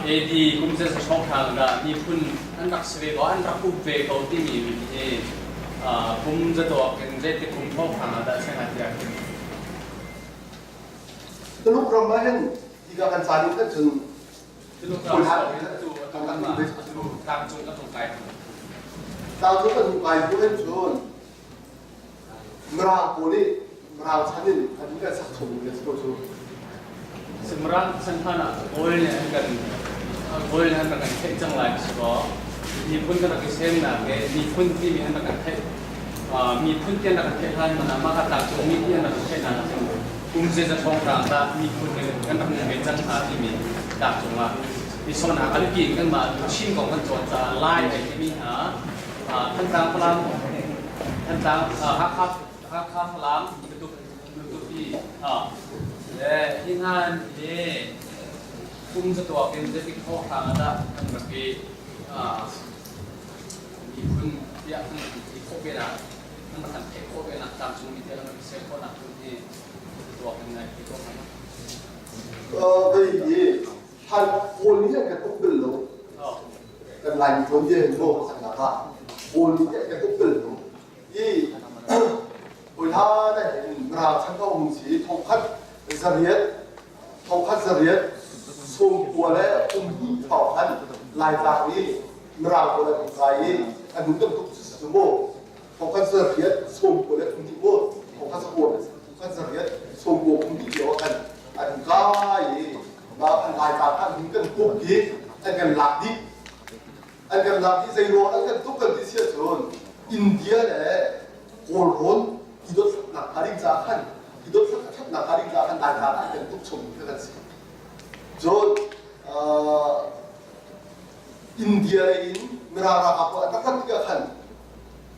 Edi kumse sesok hangga, ni pun anak sebe, anak kubbe kau timi begini. Kumse tu akan jadi kumpul hangga, saya nanti akan. Terus ramaian tiga kan saling kan jun. Itu kalau itu tentang apa? Langsung ke tungkai. Tahu kan tungkai bukan jun. Merang boleh, merang sanin, ada kan satu ni sebab Semerang sengkana, boleh kan kencang lagi sebab ni pun kan lagi sen nak, ni pun ti ni nak kan, ni pun ti nak kan mana maka tak cuma ni nak kan nak. Kumse sa chong rang ta ni pun kan nak kencang hati ni tak cuma. Di sana kalau kita kan mak chin kong kan cuaca sa lai ni tentang pelan tentang hak pelan betul di ingat ye kumse tu akan jadi kau ada kan bagi ni pun dia pun di kau bela kan makan kau bela tak cuma dia nak sekol nak pun di tu akan naik kau mana. Jadi hal poli yang kita perlu, kan lain pun dia hendak sangat apa. Poli yang kita perlu, ini kita dah merasa kau mesti tongkat zariat, sumpu le umhi tauhan lain lagi merasa le tongkai, kan untuk semua tongkat zariat sumpu le umhi pun tongkat semua, tongkat zariat sumpu umhi dia kan kai. Bahkan lain mungkin bukti, akan lagi zero, akan tukar di sini India le, koron, hidup nak hari jahan lain akan tukar kan sih. John India ini merara apa? Takkan tiga kan,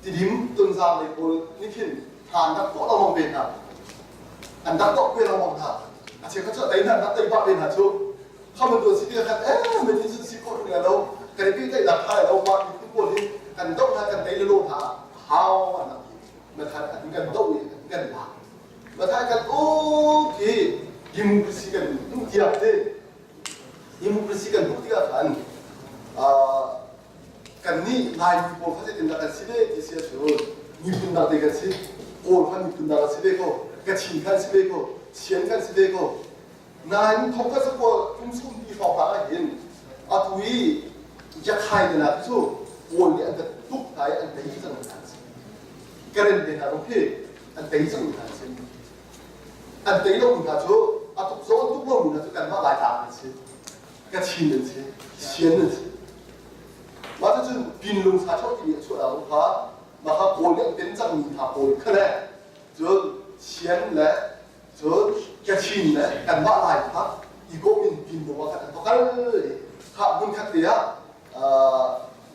tidim tunzang lekol, nikin, handak kok lama benda, handak kok benda lama 제가 저 내가 나도 이봐 내가 저 하면 또 시대가 맨 인생 시골 내가 너 그래 삐때 나타나 너 막, 꼴이 간도 하간 내일로 다 하와나 나타 간도 간다 나타 오케이 이무 시간 누구야데 이무 시간 누구야 간 간니 나이 뭐 하게 된다가 시대 디시야 저 니분다 되가 시 올한 니분다가 시대고 같이 간 시대고钱看是这个，那通过这个中枢地方发现，对于一开的那就我两个都台按第一种产生，个人的那种配按第一种产生，按第一种那就啊，所有都问你的，就干嘛来打的去？个亲人去，先人去。嘛，这就是平龙茶厂里出来的话，嘛哈过年变成米他过可能就先来就个亲来干嘛来他？一个民平龙啊，看到看他们看的呀，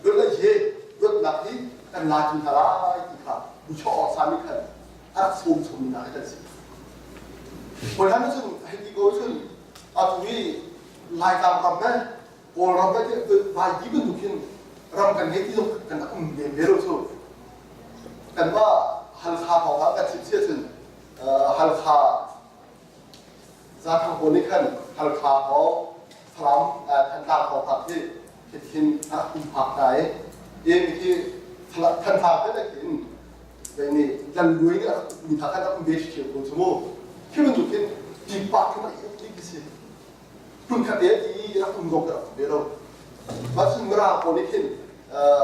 原来也原来的，但拉近他啦，一看不错，上面看，啊，聪明哪一个是？คนนั้นซึ่งให้ดีก็ซึ่งอาตุยรายการทำนั้นพอเราไม่ได้รายที่เป็นทุกคนรำกันให้ที่ต้องกันนักเรียนเรียนรู้สึกกันว่าฮัลคาของเขาการชิดเชื่อซึ่งฮัลคาจากทางคนนี้กันฮัลคาของพร้อมทางด้านของพรรคที่เห็นนักคุณพรรคไหนเองที่ทางทางได้เห็นในนี้จันลุยเนี่ยมีทางการนักเรียนเชี่ยวชาญสมุที่มันจุดที่ดีปากขึ้นมาอีกนิดสิคุณขัดเดียดีรักคุณกบเดี๋ยวเรามาซึ่งเราคนนี้ขึ้น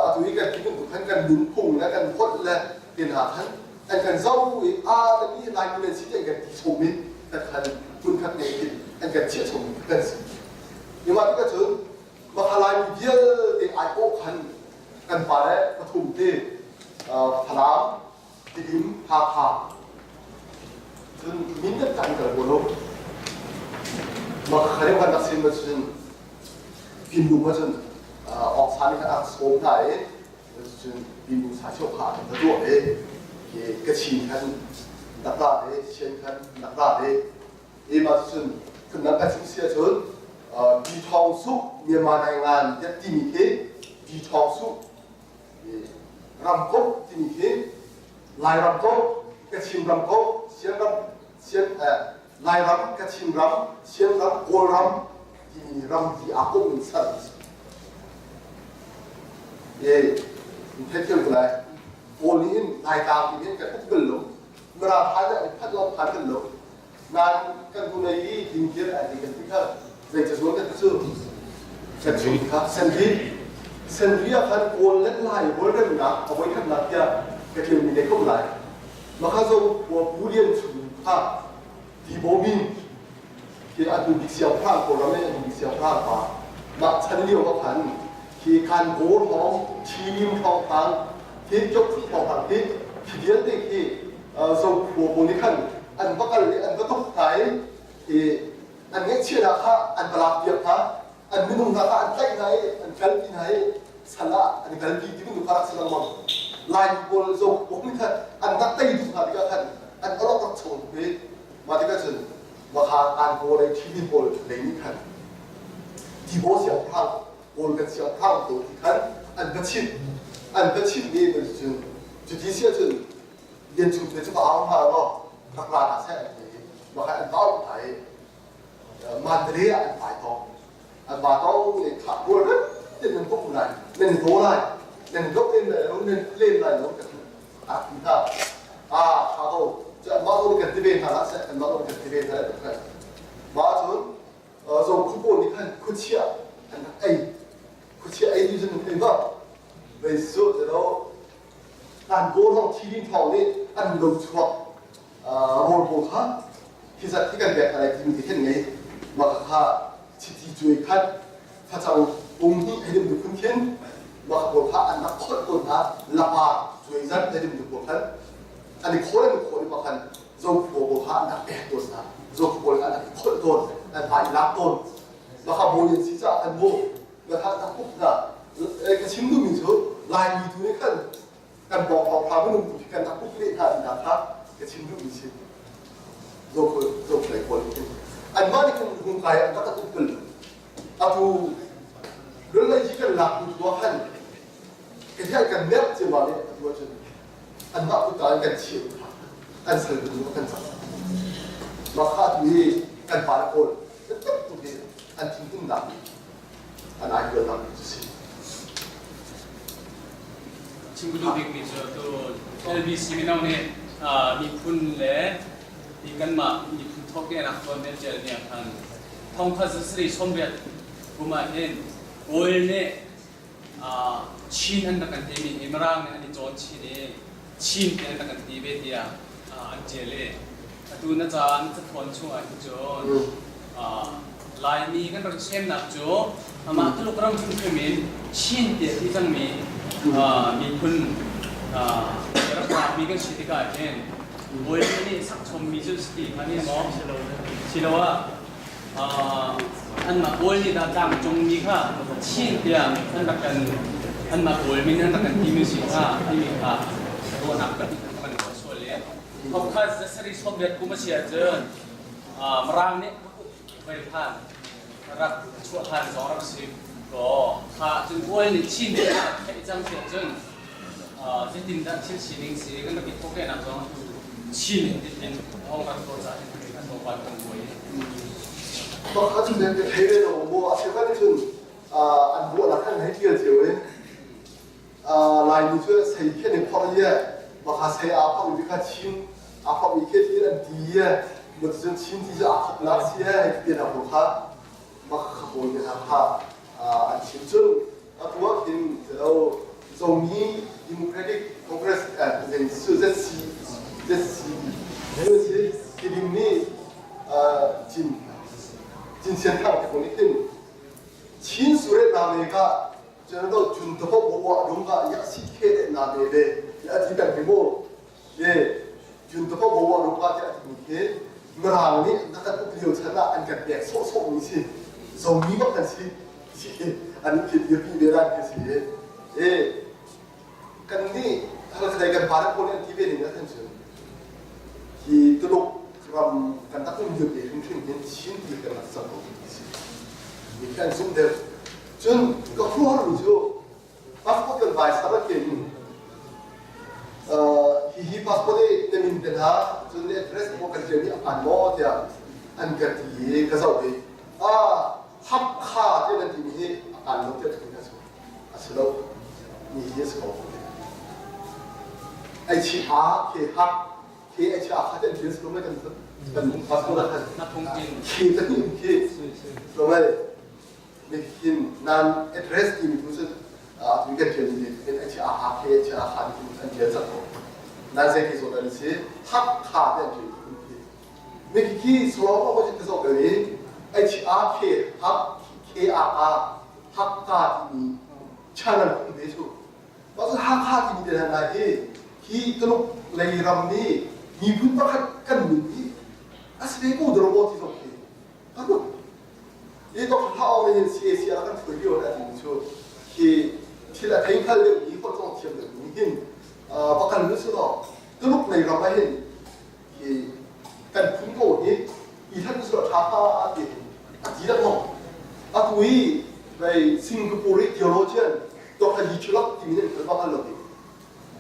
อาตุยกันที่คุณทุกท่านกันดึงพุ่งและกันพดและเปลี่ยนหาท่านแต่กันเจ้าอีแต่นี่ลายมือชี้แจงกันที่ชมมิตรแต่คันคุณขัดเดียขึ้นแต่กันเชี่ยชมกันสิยังมาที่กระถึงมาลายมีเยอะเด็กไอโอคันกันป่าและปฐุมที่พลามที่ดิมพาพาซึ่งมินต์ต่างกันบนโลกมาขายวันนักสิ่งมาจนพิมพ์ดูมาจนออกสารในขณะสมไทยจนพิมพ์ดูสายเชี่ยวชาญแต่ตัวเองกระชินกันนักล่าเองเชียนกันนักล่าเองมาจนคนนั้นการศึกษาจนดีทองสุกเมียมาในงานยัดที่มีเองดีทองสุกรำกบที่มีเองลายรำกบกระชินรำกบเชียนรำเชียนลายรำกระชินรำเชียนรำโกรำที่รำที่อากุมิสันเย่เท่ๆเลยโอลินลายตามที่เห็นกันทุกคนเลยเวลาพันเนี่ยพันเราพันกันเลยงานกันคนในที่ทิ้งเยอะอะไรกันที่เขาเด็กจะสวนกันซื่อกันสุดครับเซนทีอาคันโอนเล่นลายบนเรื่องหนักเอาไว้ข้างหลังจะกระเทียมมีเด็กเข้าไหลมาข้าส่งหัวผู้เรียนสูงภาพที่โบมินที่อาจจะดิเซียพลาดโปรแกรมดิเซียพลาดป่ามาชั้นเดียวกับพันที่การโกนท้องชีมท้องพังที่จบท้องพังที่เดียนเด็กที่ส่งหัวผู้นี้ขันอันประกันอันก็ต้องขายที่อันนี้เชื่อนะคะอันตลาดเดียวค่ะอันมินุงนะคะอันใกล้ไหนอันกันที่ไหนสละอันกันที่มินุงค่ะสละมันลายบนส่งผมนี่ค่ะอันนักเตะทุกท่านก็ค่ะอันก็ต้องส่งไปมาที่ก็จะมาหาการโบเลยที่มีโบเลยนี่ค่ะที่โบเสียงพังโบกันเสียงพังตัวที่ค่ะอันก็ชิดนี่มันจุดที่เสียจนเรียนจุดที่จะมาเอามาเนาะนักลาอาเซียนมาให้อันต้อนไทยมันเรียอันฝ่ายทองอันฝ่ายทองเนี่ยขับรถเล่นพวกไหนเล่นโถไรเล่นยกเล่นอะไรเล่นอะไรแล้วกันที่ท่าเขาจะมาตรงกันที่เป็นฐานะเสร็จมาตรงกันที่เป็นอะไรกันมาจนส่งคู่นี้กันคุเชียอันไอคุเชียไอที่จะนึกถึงว่าในสุดแล้วการโกนของที่ดินทองนี่อันลงชัวโรลโบค่ะที่จะที่กันแบบอะไรที่มีที่เห็นไงมาค่ะที่ช่วยคัดถ้าจะองค์ที่ให้ดูคุณเห็นมาบอกค่ะอันนักคนตัวนั้นละบาช่วยจัดให้ดูบอกค่ะอันนี้คนมาคันโจกบอกค่ะนักแบกตัวนั้นโจกบอกอันนักคนตัวอันฝ่ายรักตัวมาค่ะโบยันสิจ้าอันโบมาค่ะนักปุ๊บนะกระชิมดูมีเถอะลายมีตัวนี้กันกันบอกของพาไม่นุ่มกันนักปุ๊บเล่นท่าสินะครับกระชิมดูมีชิมโจกหลายคนอันว่านี่คือหุ่นไก่อันก็ต้องเป็นอาทูเรื่องอะไรที่กันหลักตัวขันกันที่กันเน็บจะมาเนี่ยตัวจนอันว่าผู้ตายกันเฉียวอันเสริมตัวกันสักมาฆ่าที่กันปาละคนก็ต้องตัวเองอันทิ้งตุ้งหลังอันอายเกินหลังสิ 친구도 뵙겠죠. 또 LB 세미나에 미푼레 이간마 미푼 턱에 낙번 낼지를 약한 통카스 스리 손배 부마엔 월내 친한다간 데미 이마랑 아니 좋은 친이 친한다간 디베디아 안젤레 ดูนะจ๊ะจะผลช่วยจูลายมีกันเราเช่นนักจูมาทุกครั้งที่มีชิ้นเดียวที่ต้องมีคุณรักษามีกันสิทธิการเองวันนี้สักชมมีจุดสติมันนี่มองชิโร่ว่าอันมาวันนี้เราดังจงมีค่ะชิ้นเดียวอันนักกันอันมาวันนี้อันนักกันที่มีสิทธิ์ค่ะที่มีค่ะตัวนักกันมันก็ช่วยเลยเพราะข้าจะสริสมเด็จกุมารเชียเจอมรามนี้ไปผ่านรับช่วยผ่าน210ก็ข้าจึงวันนี้ชิ้นเดียวแค่จังเสียจนที่ดินด้านที่สีนิ่งสีก็ไม่พบแค่นั้นสองชิ้นที่ดินห้องการโทรศัพท์ที่การโทรศัพท์กันบ่อย뭐 같은 데인데 대회도 뭐 최근에는 안 보고 나타난 해티가 지어요. 라인이 세이케는 퍼리에 뭐 가세 아파 우리가 친 아파 이렇게 되는 뒤에 뭐 무슨 친지지 아파 나시에 그때라고 막 보이게 하 진짜 아두와 김 종이 democratic congress and 수제시 그것이 기림이 진센탕 보니까 진술의 남해가 저는 준더버 보고 뭔가 야식해 남해에 야지단 되고 예 준더버 보고 뭔가 야식해 그러하니 나가 또 그려잖아 안 갖게 소소미시 소미가 같이 아니 그 옆이 내란 것이 예 근데 하나 내가 말을 보낸 디베는 같은 이 들어 그럼 간다 좀 여기 흔히 신이 끝났어. 이렇게 좀 돼. 전 그거 후하루죠. 파스포트를 많이 사봤겠니? 이 파스포트에 때문에 되나? 전에 드레스 뭐 그랬더니 안 먹어야 안 갔지. 그래서 왜 합카 되는 팀이 안 먹게 되겠어. 아시로 이해해서 먹고. HR 합 HR 하던 뒤에서 그러면 kan paskola kan na pungkin ki somai lekin nan address ki musun tu kan jadi ni HR ke HR han ki musun dia satu nan se ki so dan se hak kha dan ji ni ki so ko ko so ko ni HR ke hak KR hak ka ni channel ko de so ba hak ka ni de na ki tu lei ram ni ni pun tak kan ni 아스베고 들어보 뒤속기 하고 이거 하오는 시에시아 같은 거리오라 진짜 이 실라 뱅칼레 이 활동 팀들 이긴 bakal 누스도 뜨겁네 이거 봐인 이간 분고 이 산수로 다파하게 이라고 아두이 왜 싱가포르의 디올로지언 또한 이출락 팀이는 결방하려고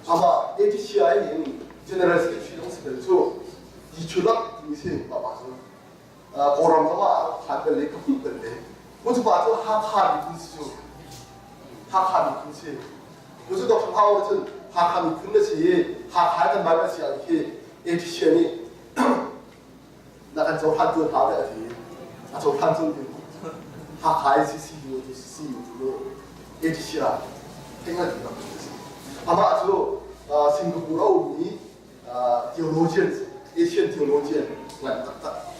아마 ATCI는 제너럴 스케치용스들 이출락 이세 봐봐서 고람도가 한별래 그분들래 먼저 봐서 하카미 군수 하카미 군수 요새도 하카오는 하카미 군것이 하카는 말같이 이렇게 에디션이 나간 저 한쪽 다돼야지 저 한쪽 하카의 CCU도 CCU로 에디시라 생각이다 아마 저 싱가포르 오니 디올로지언 Asian theologian like that.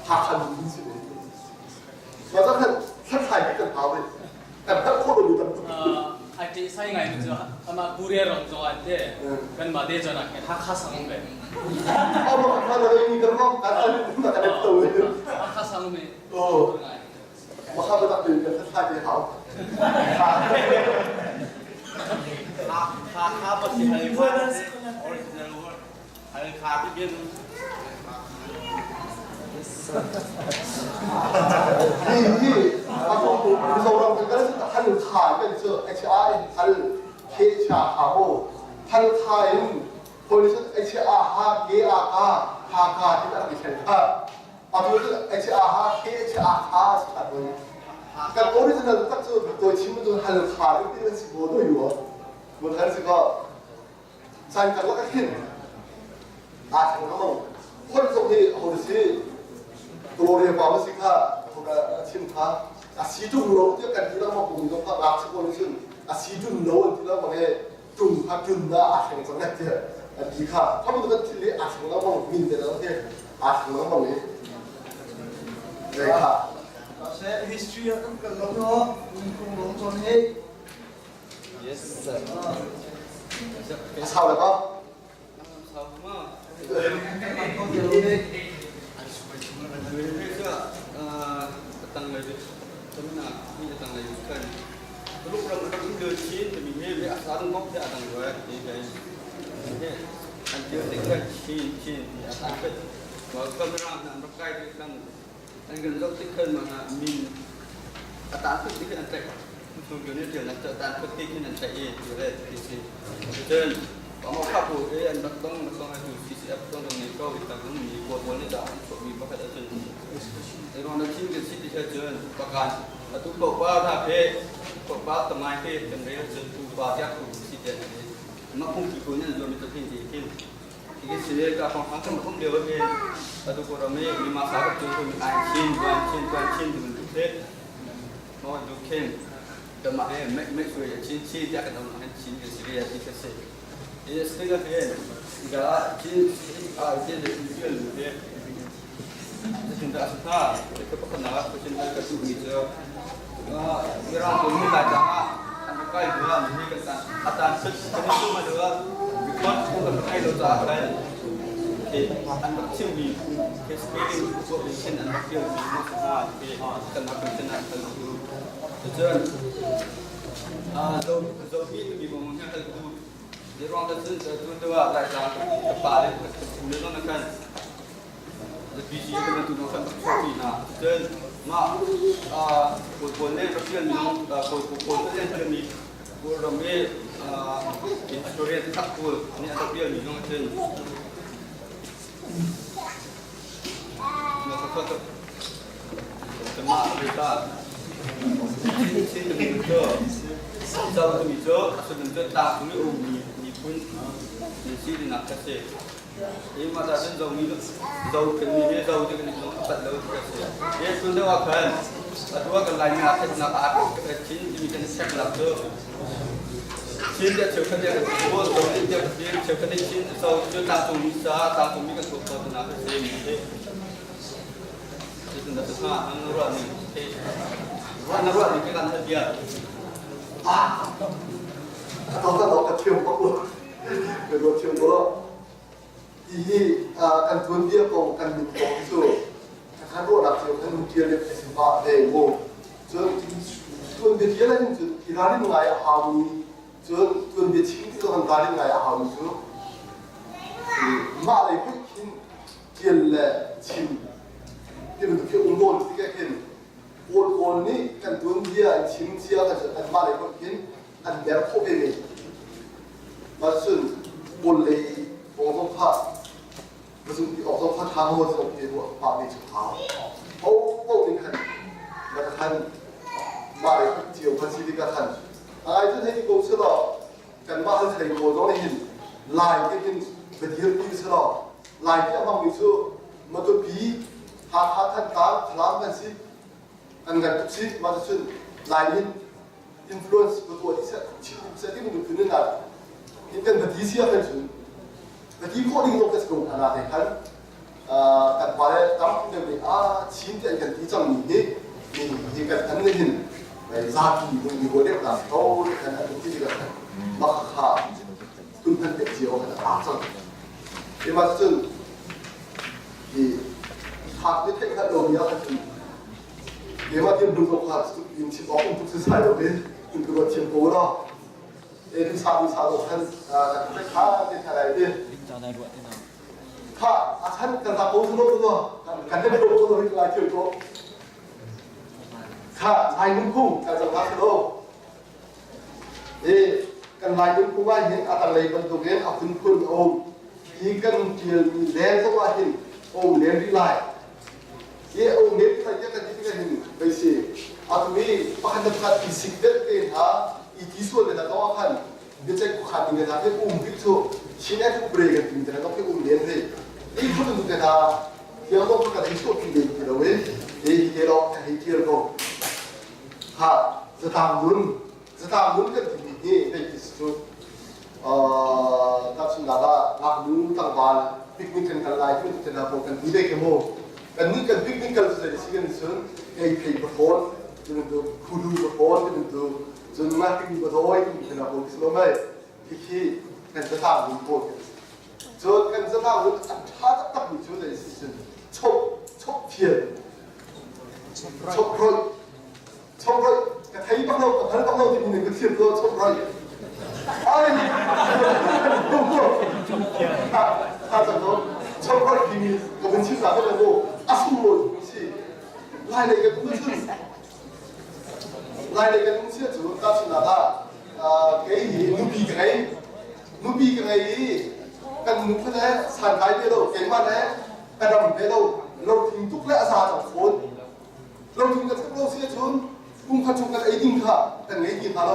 하한 민수네. 맞아 한 살살 그 다음에 딱 코로 일단 아직 사이가 있죠. 아마 구례로 저한테 간 마대전에 하카상배. 뭐 하나는 이거 나는 나가 또 하카상배. 뭐 하고 딱 되니까 살살 하고. masih Haiwan original word Al-Khatib itu 이 서울랑 백가에서 한 카가 있어 HR 할 케차하고 한 카인 거기서 HR 하 게아가 하가 이렇게 생각 아무래도 HR 하 케차 하 스타트 그러니까 오리지널 딱저 친구들 할 카를 띄는 뭐도 이거 뭐 다르지가 자기가 똑같은 잠깐만 홀속에 어디서 gloria 바바시카 호가 침타 시중으로 약간 이라마 보고 파 막치고는 시중 넣은 이라마에 좀 바뀐다 생각했대 อันที่ข้าถ้ามันก็ที่เลี้ยอาถึงน้ำมันมินแต่ละที่อาถึงน้ำมันนี้เลยค่ะ sẽ history kan kan lo no kung lo ton he Yes sir. เท่าไหร่ก็ Sama. kan ko dia lo he Mereka datang lagi. Kemana? Ini datang lagi kan. Lalu orang-orang itu Chin, tapi mereka asal ngok dia datang dua. Ini guys. Ini anjir mereka Chin asal kan. Kalau kamera nak berkait dengan dengan lokasi kan mana min atas itu kan antek. Kemudian dia nak atas itu kan antek ini dia PC. Jadi kalau kapu anh bắt đông hay CCF đông đồng này câu thì ta cũngมีบทนี้ด่ามีประกาศเชิญไอ้ตอนนั้นที่เป็นสิทธิเชิญประกาศทุกบอกว่าถ้าเพศบอกว่าทำไมเพศเป็นเรื่องเชิญทุกบาทยักษ์ทุกสิทธินี้มาคงกี่คนเนี่ยโดนมีตัวที่ดีขึ้นที่สิ่งนี้ก็ของทั้งทั้งหมดเดียวเองแต่ทุกคนเราไม่มีมาสาวกับตัวคนมีไอชินถึงทุกเพศน้อยดูเข้มแต่มาไม่ช่วยชินที่จะกันต้องให้ชินกับสิ่งที่เกิดini setengah hen, enggak cint, cint itu lebih. Cinta suka, kita pernah cinta kasih gitu. Orang tu ni dah jangan, anda kau dua ni kita, atas itu madura, bukan bukan kau lo tak kan. Anda ciumi, kesepedi untuk bikin anda ciumi masa kena kena itu. Jadi, zombie itu di bawahnya itu. Di ruang tertentu tu ada kepala kemudian kan lebih sih kena tu nak kopi na dan mak polnya rakyat minum polnya yang ni ramai historia tak pul ni ada dia minum dan nak kata kemak kita sini tu sau tu itu sebentar tak ni pun di sini nak kasih. Ini masa dan jauh kini jauh dengan itu empat jauh kasih. Dia sudah akan dua kali nak ada Chin ini set nak tu. Chin dia cakap dia buat jauh dia cakap dia Chin jauh dia tak tunggu kan tu nak kasih ini. Dia sudah semua angguran ni. Angguran ni kan dia.เราก็เที่ยวก็รู้เป็นรถเที่ยวก็อีกันทุนเดียวกันมีตัวที่สุดถ้ารู้ระดับเที่ยวกันมีเที่ยวเล็กสิบบาทเองโว้จนทุนเดียวอะไรนี่จุดที่ร้านนี่ไงหามีจนทุนเดียวชิ้นที่เราทำร้านนี่ไงหามีจุดมาเลยพูดคิดเที่ยวเล็กชิ้นที่มันเที่ยวอุ้งโอนที่แกเห็นโอนนี่กันทุนเดียวชิ้นเที่ยวกันจะมาเลยพูดคิดอันเดียวพบเองมาซึ่งบนเลยองค์พระมาซึ่งออกต้องพระทางหัวสมเด็จว่าพระมีสุขภาพเขาโอ้ยขันมาขันมาเลยเจียวพันธุ์ที่กันขันอะไรที่ให้กูเชื่อกันมาให้ใส่หัวน้องเห็นลายที่เห็นเป็นเยอะที่เชื่อลายที่มันมีชื่อมาตัวผีหาท่านตาพลังกันสิอันกันทุกสิ่งมาซึ่งลายนี้influence betul saya ini mungkin nak ini kan berdiri siapa tu berdiri kau ni lokasi kau anak kan kan pada tamu dia ni cinta kan dijam ni kan anda ni zaki ni boleh kan tahu kan ada tu juga kan maka tuhan kecil kan asal ini maksud di hak dia tak ada dia kan dia macam belum hak tu yang siapa untuk sesuatu ni untuk buat cium bola, itu satu kan, kita cakap dia. Kak, asal kan tak tahu semua, kan dia belum itu lagi tu. Kak, lain pun kan jangan tu. Kan lain pun lah ini akan lain bentuknya, akan pun ikan dia lain semua ini, lain di lain. Lain saja kan kita ini, besi. Aku ni pakai tempat fisik dia ha, itu soal dia tahu kan, dia cakap kan dia tapi itu, sini aku break kan, dia tapi lian ni, itu pun tu dia, dia tu kan itu pilih dia weh, dia lo, ha, setahun kan ini itu, tak sundara nak nu tangwal piknik kan lai tu tu na kan ide ke mo kan ni kan piknik kan se sigen sun ei pei perform tu kudu perform tu jun ma piknik beroi tu na bo slo mai ki kan ta ta bu bo so kan ta ta bu ta ta bu ju de sigen chop thiên chop rồi cái thấy bắt đầu thì mình cứ thiệt rồi chop rồi ai không taจะต้องชอบคนที่มีกับเป็นชื่อสาวเป็นโบอาสุโมสิไล่เลยกันตุ้งชื่อไล่เลยกันตุ้งชื่อจุดตั้งชื่อนาเกี่ยนุบีกันไงกันนุบเนี่ยสานไทยเนี่ยเราเก่งมากเนี่ยกันดำเนี่ยเราทิ้งทุกและอาสาสองคนเราทิ้งกันทั้งเราเสียชนกุ้งขัดชงกันไอ้ดิ้งค่ะกันไงกินเร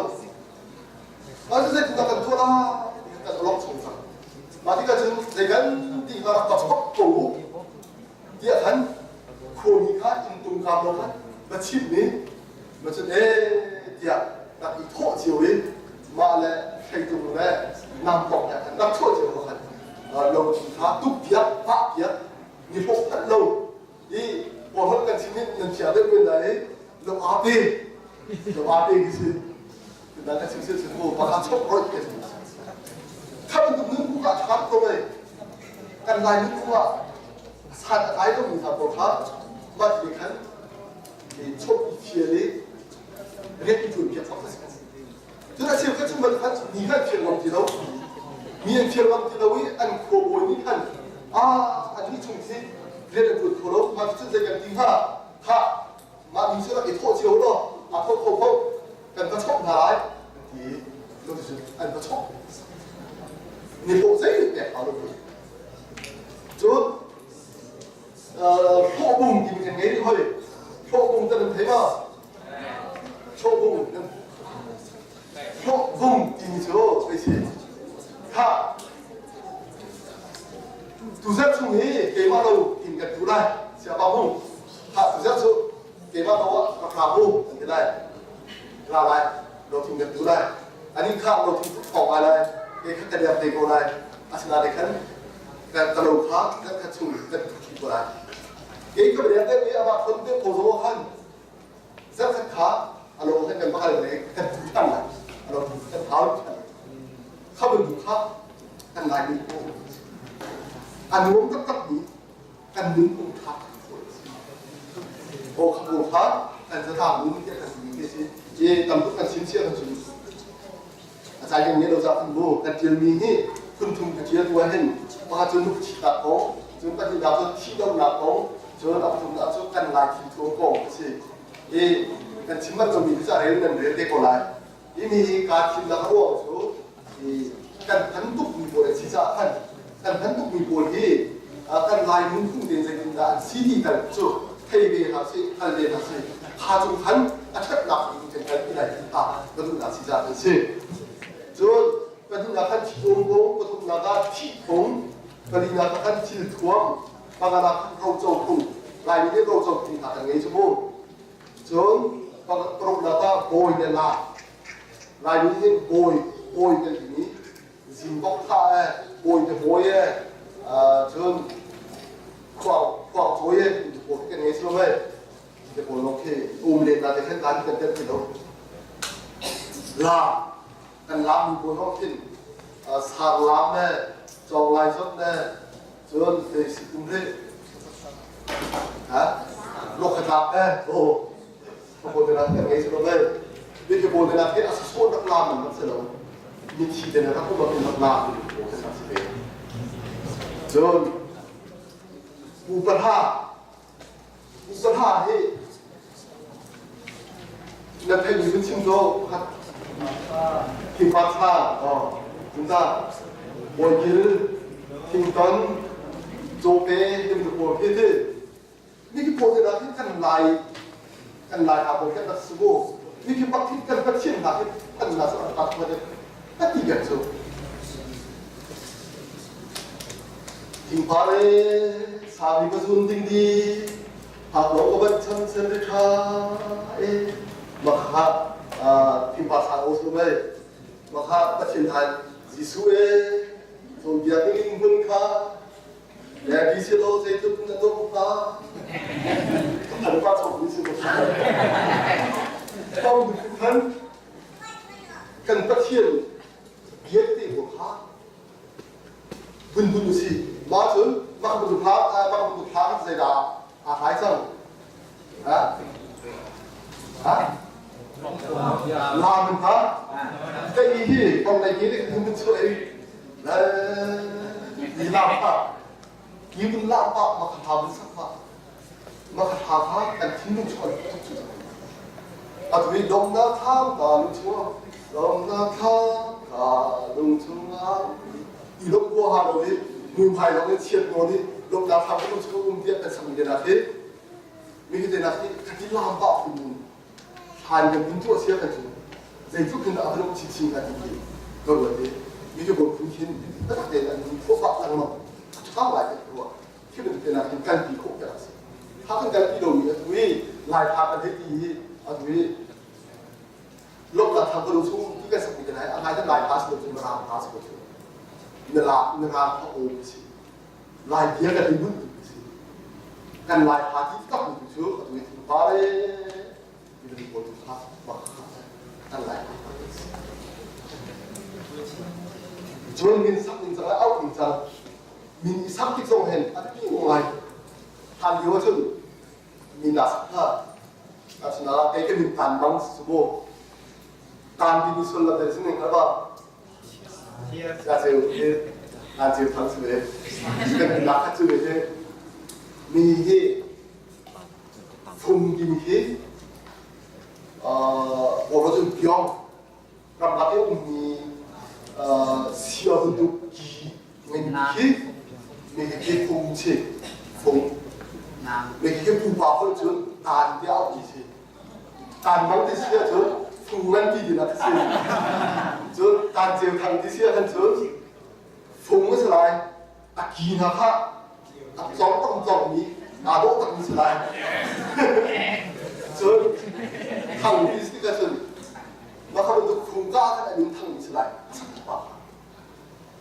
าจะได้คุณกันทั่วละกันล็อกชงสัก마디가 좀 내가 네가 첩고 디아한 코미가 인동감로한 마침니 마침 에 디아 딱이 토지오이 마레 해동네 남동야 남토지오한 로지가 뚝비야 파비야 니포 팔로 이 원헌간 지민 넘치아들 맨날 로 앞에 기시 나가 직접 듣고 바가 첩고 있겠습니다ถ้ามันนึกกูก็ชัดตรงเลยกันลายนึกกูว่าสัตว์อะไรต้องมีสัตว์ตัวครับมาที่ขันมีชอบอีเทียร์เลยเรียกจุดเกี่ยวกับสิ่งนั้นจุดนั้นเชื่อก็จุดมันขันมีขันเทียร์วันที่เรามีอันเทียร์วันที่เราอันโคบนี่ขันอันนี้ชุ่มซิเรียกจุดโคโลมาจุดเดียวกันที่ถ้ามามีเชื่อไอ้โทษเชียวเนาะโทษกันก็ชอบหายที่เราจะอันก็ชอบ你不这个好了不？就破功你们眼里去，破功得能睇嘛？破功你就这些，他杜塞出去给马路应该出来，下巴风，他杜塞出给马路ราคาบุ应该来，拉来，เรา听กัน出来，อันนี้ข้าเรา听ออกอะไรเอกขัดเดียบเด็กโบราณอาชีพเด็กขันการตลกฮักการขัดชุ่มการขี้โบราณเอกขัดเดียบเด็กมีอามาคนเด็กโบราณขันเส้นขัดขาอารมณ์ให้กันบ้าเลยกันถูกตั้งเลยอารมณ์กันเท้าขันเข้าไปดูข้ากันลายนิ้วอันนู้นตับนี้กันนิ้วองทับโอ้ขบวนขากันจะทำนู้นที่กันสิ่งที่เย่ตำตุกันชิ้นเชี่ยวกันชิ้นอาจารย์อย่างนี้เราจะคุณรู้กันเจอมีให้คุณทุ่มกันเจอตัวเห็นมาจนลุกฉีดตาโก้จนปฏิบัติที่เราหนักโก้จนเราทุ่มเราจนกันลายที่ตัวโก้ใช่กันชิมมันจะมีจะเรียนนั่นเรียนเด็กโก้ลายมีการชิมแล้วก็ว่าชูกันทั้งตุกมีโบราณที่จะกันทั้งตุกมีโบราณที่กันลายมุ่งพุ่งเดินใจกินได้ซีดีกันจูเทวีหาสิทันเรียนหาสิหาจุดทันอัดหนักอยู่ในการที่ไหนก็ต้องหาสิจะเป็นสิจนปฏิญาณที่องค์ปฐมนาคที่องค์ปฏิญาณที่ทวงบางนาเราเจ้าคุณลายนี้เราเจ้าคุณทางไงชั่วโมงจนปฐมนาคโบยเดลาลายนี้โบยเดลนี้สิงบอกท่าโบยเดโบยจนขวางโบยโบยกันไงชั่วโมงเดี๋ยวผมโอเคเลนนาจะแข่งขันกันเต็มที่แล้วลากันลำบนห้องทิ้งสารลำเนี่ยจองลายชุดเนี่ยจนเด็กสิบกุมเลยฮะโลกขนาดเนี่ยโอ้ขบวนเดินกันไงสิเราเลยนี่ขบวนเดินที่อาศัยโซนนักลำมันเสร็จแล้วมีทีเดินนะครับพวกเราเป็นนักลำอยู่โอ้ขนาดสิบเอ็ดจนอุปถาที่นั่นเป็นอยู่เป็นชิมโตครับ팀 파차 진짜 원길 팀던 조배 힘도 보이드 이렇게 보내다 힘간 라이 하고 깼다 쓰고 이렇게 막 힘간 같이 나게 끝나서 딱 보내 딱 이겼죠 팀파에 사비가 손등디 밥먹어본 천선들카에 막하พิมพ์ภาษาโอสุเลยมาค่ะประชินไทย Jisue, so dia ingin bunka, ya di situ saya itu punya doa. Ada apa so di situ? Tahu bukan? Kan kecil, dia itu buka. Bun si, macam bun saya dah ahai sang, làm mình hả? Cái gì con này nghĩ thì mình chơi là gì làm hả? Nhưng mình làm hả mà khả mình sắc hả? Mà khả hả anh chính mình chơi à tụi mình đông na tham cả lung chúa đông na tham cả lung chúa đi lúc qua hà rồi đi mình phải nó cái chuyện rồi đi lúc nào tham cái lung chúa cũng biết cái sao mình làm thế mình cái này cái làm hả mình 한국 민주화 시작하죠. 제주근 아들하고 지친 같은 게 그거지. 이게 뭐 분신 딱 되는 포박당만 처음 와야 그거. 키는 때나 간간 비고 갔어. 하긴 간비로 왜 라이 파가 되기 아주 lokal thangkalo chung tiga sakit kan hai agai dan lai pas betul merah pas betul nerah apa sih lai dia kan ibu sih kan lai hati tak betul atau itu pare itu betul pas kan lai jual min sak min sak out min sak min sak tik song hen tapi ngai han yo chung min nas ha asna ke min tan bang suboการที่มีส่วนละเอียดสิ่งหนึ่งแล้วก็อาจจะทั้งสิ่งเลยเป็นหลักที่จะมีที่ฟุ่มกินที่โอรสเกี่ยวกับหลักที่มีเสียดุกีมีที่ฟุ่มเชฟุ่มมีที่ฟุ่มปากคนจนตานเดียวกี่ทีตานบางที่เสียจน풍만 비디나 뜻이 저 단지의 강지시야 한 저 풍을 라이 딱 기나가 딱 정정정이 나도 당시 라이 저 강지시가 저 막하면 또 풍가가 아닌 당시 라이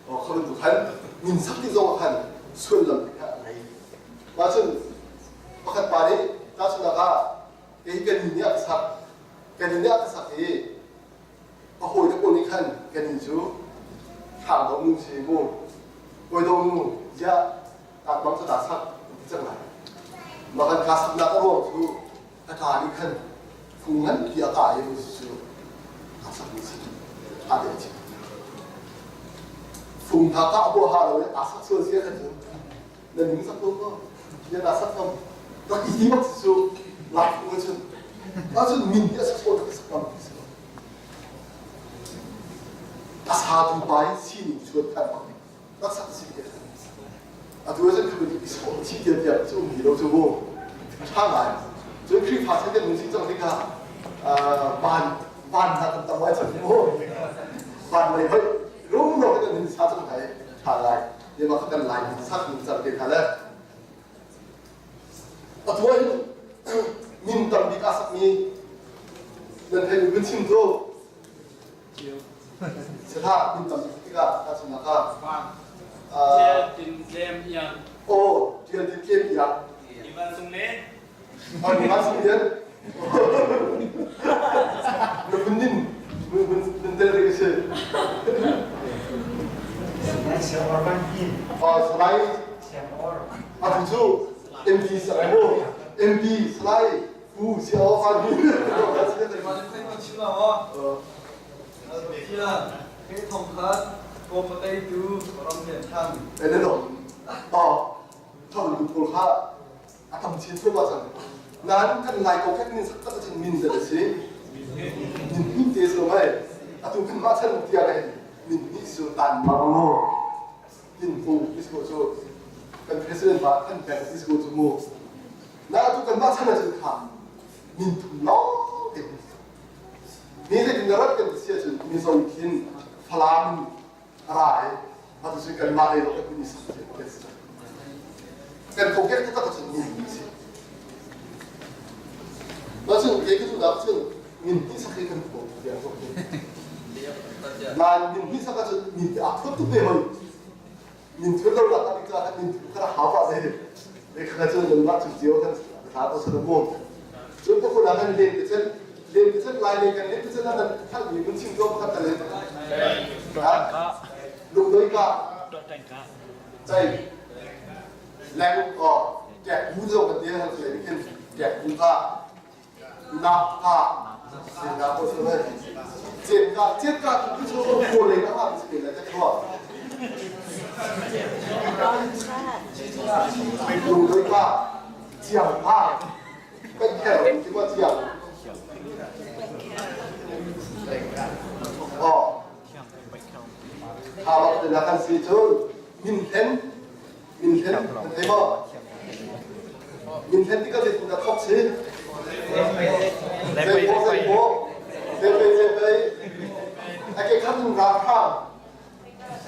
그런 한 민삭기 정확한 수련을 맞은 막한 말이 나서다가 얘기가 삭 cái này là cái gì? Ở hồi đó con đi khăn cái này chú thảo đông nung xì mù, hồi đông nung giá đạt bằng cho đạt sắc chẳng lại, mà cái cá sắc là có rồi chú cái thà đi khăn phùng ngắn kia cả yêu chú cá sắc đi xí, à đấy chứ phùng thà cả bộ hà rồi à sắc sơ xí khăn chú nên những sắc đúng không? Nhưng là sắc không, nó ý mất chú lại phùng ngắn 아주 민디에서 소득 습관이 있어요. 사두 바인 신이 주었다는 거. 딱 사실이에요. 두어진 그분이 있어. 지켜야 좀 밀어주고 차가요. 저 그리 봤을 때 문신정리가 반 같다고 하잖아요. 반을 헐 너무 너무 사정 다해 차가요. 얘 막 약간 라인 사진 잡게 가래. 두어진 min tam di kasak ni dan hay bin sim do setha min tam di ka sunaka tin lem yang dia tin kem ya iman sungne ni mas dia lo bendin bendel rese siapa orang ini selain siapa orang tu MP selain MP selain siapa lagi Gimana kau cina wah? Cina, kita tongkat, kau pakai itu orang Vietnam. Ini dong, kalau lupa kah, akan cinta macam, nanti kan naik kau kan min sakta macam min jadi sih, min itu semua, atau kan macam dia kan, min itu sultan malu, min itu disebut kan presiden bahkan kan disebut semua, nah itu kan macam macam kah, min itu loh. Ini dengaran kan dia tu misal mungkin falam rai atau sekian mari lo kan misal kan kau kita tak tahu ni macam dia itu dah macam minti sakit kan kau dia kau Dia kerja 난 민희사가 저 민, 그것도 배워요. 민 들어올 갔다 니까 민 그라 하바네. 내가 저 연락 좀 지어서 다도 서고. 좀 보고 나가는 렌트 라인에 간 렌트 나는 한 미분 친구 같다 렌트. 아, 누구니까? 저희 랭แจก 우정 같은 데 하는 이렇게 แจก 우가 나가 싱가포르는 제가 그 고래가 하는 게 내가 좋아. 누구니까 지향파 뺀캐 이거 지향 하바드 나간 시절 민텐 대박 민텐 띠가 됐습니다. 컵치 대포 cái khăn ra khang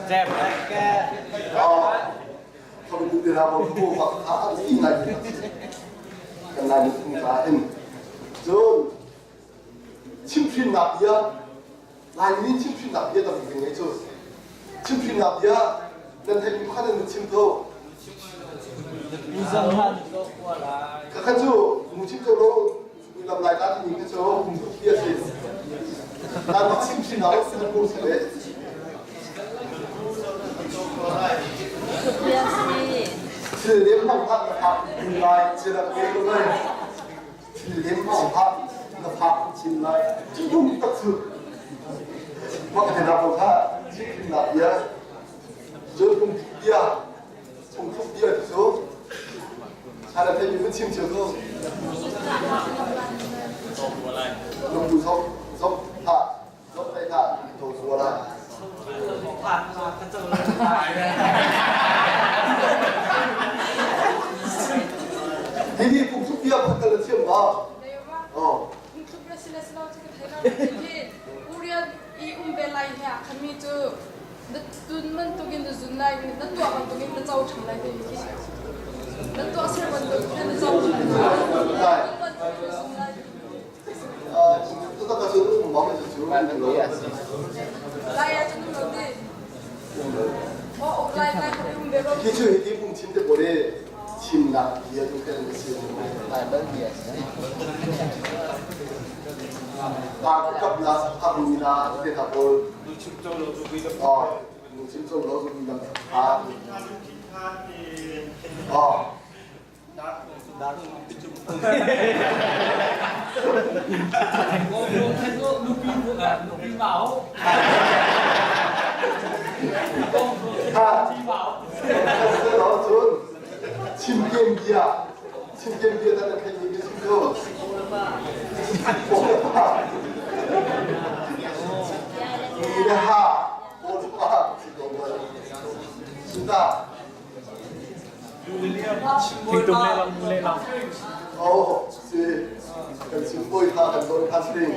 Dẹp cái không được làm một bộ hoặc khá gì này cái này cũng khá hình rồi chim phim nạp bia lại những chim phim nạp bia là mình nghe chưa chim phim nạp bia nên thấy mình khá là chim thô các khán chú một chim thô đâu làm lại ta thì những cái chỗ cùng thức bia gì 나는 침실 나왔으면 모르겠네. 틀림밥 진라이 지나 배우는 틀림밥 밥 진라이 조금 딱수 막 대답하고 침실 나비야 조금 비야 좀 비야 줘 하나 대비는 침실도 너무 무섭 dốc tay thả thổi xuống lại thì cũng giúp bia một lần chiếm vào tất cả số cũng mong là chú ăn được khi chú thì cũng chim được bồi chim nạp bia cũng cái là chim lại bên bia ta cấp là thằng là cái thằng bồi chim trâu nó dùng làm Lupin bảo nó xuống chim kem bia ta là cái gì cái chim đâu 이래 하 오빠 진짜 lên lòng cần chúng tôi ta cần tôi phát sinh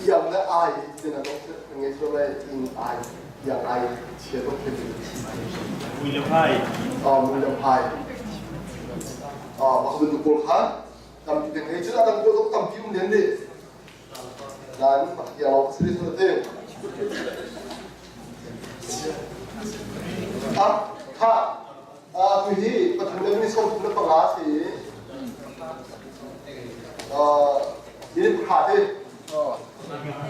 yang là ai thì là nó nghe cho đây in ai yang ai chia đôi cái gì William Hai William Hai mặc dù cô khác tầm cái ngày trước là tầm cô giống tầm phim đến đi là những mặt kiểu xử lý số thế 그이 당연히 손 들을 거 같이 이름 가대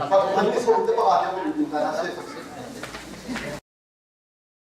당연히 손 들을 거 같이 우리 나라시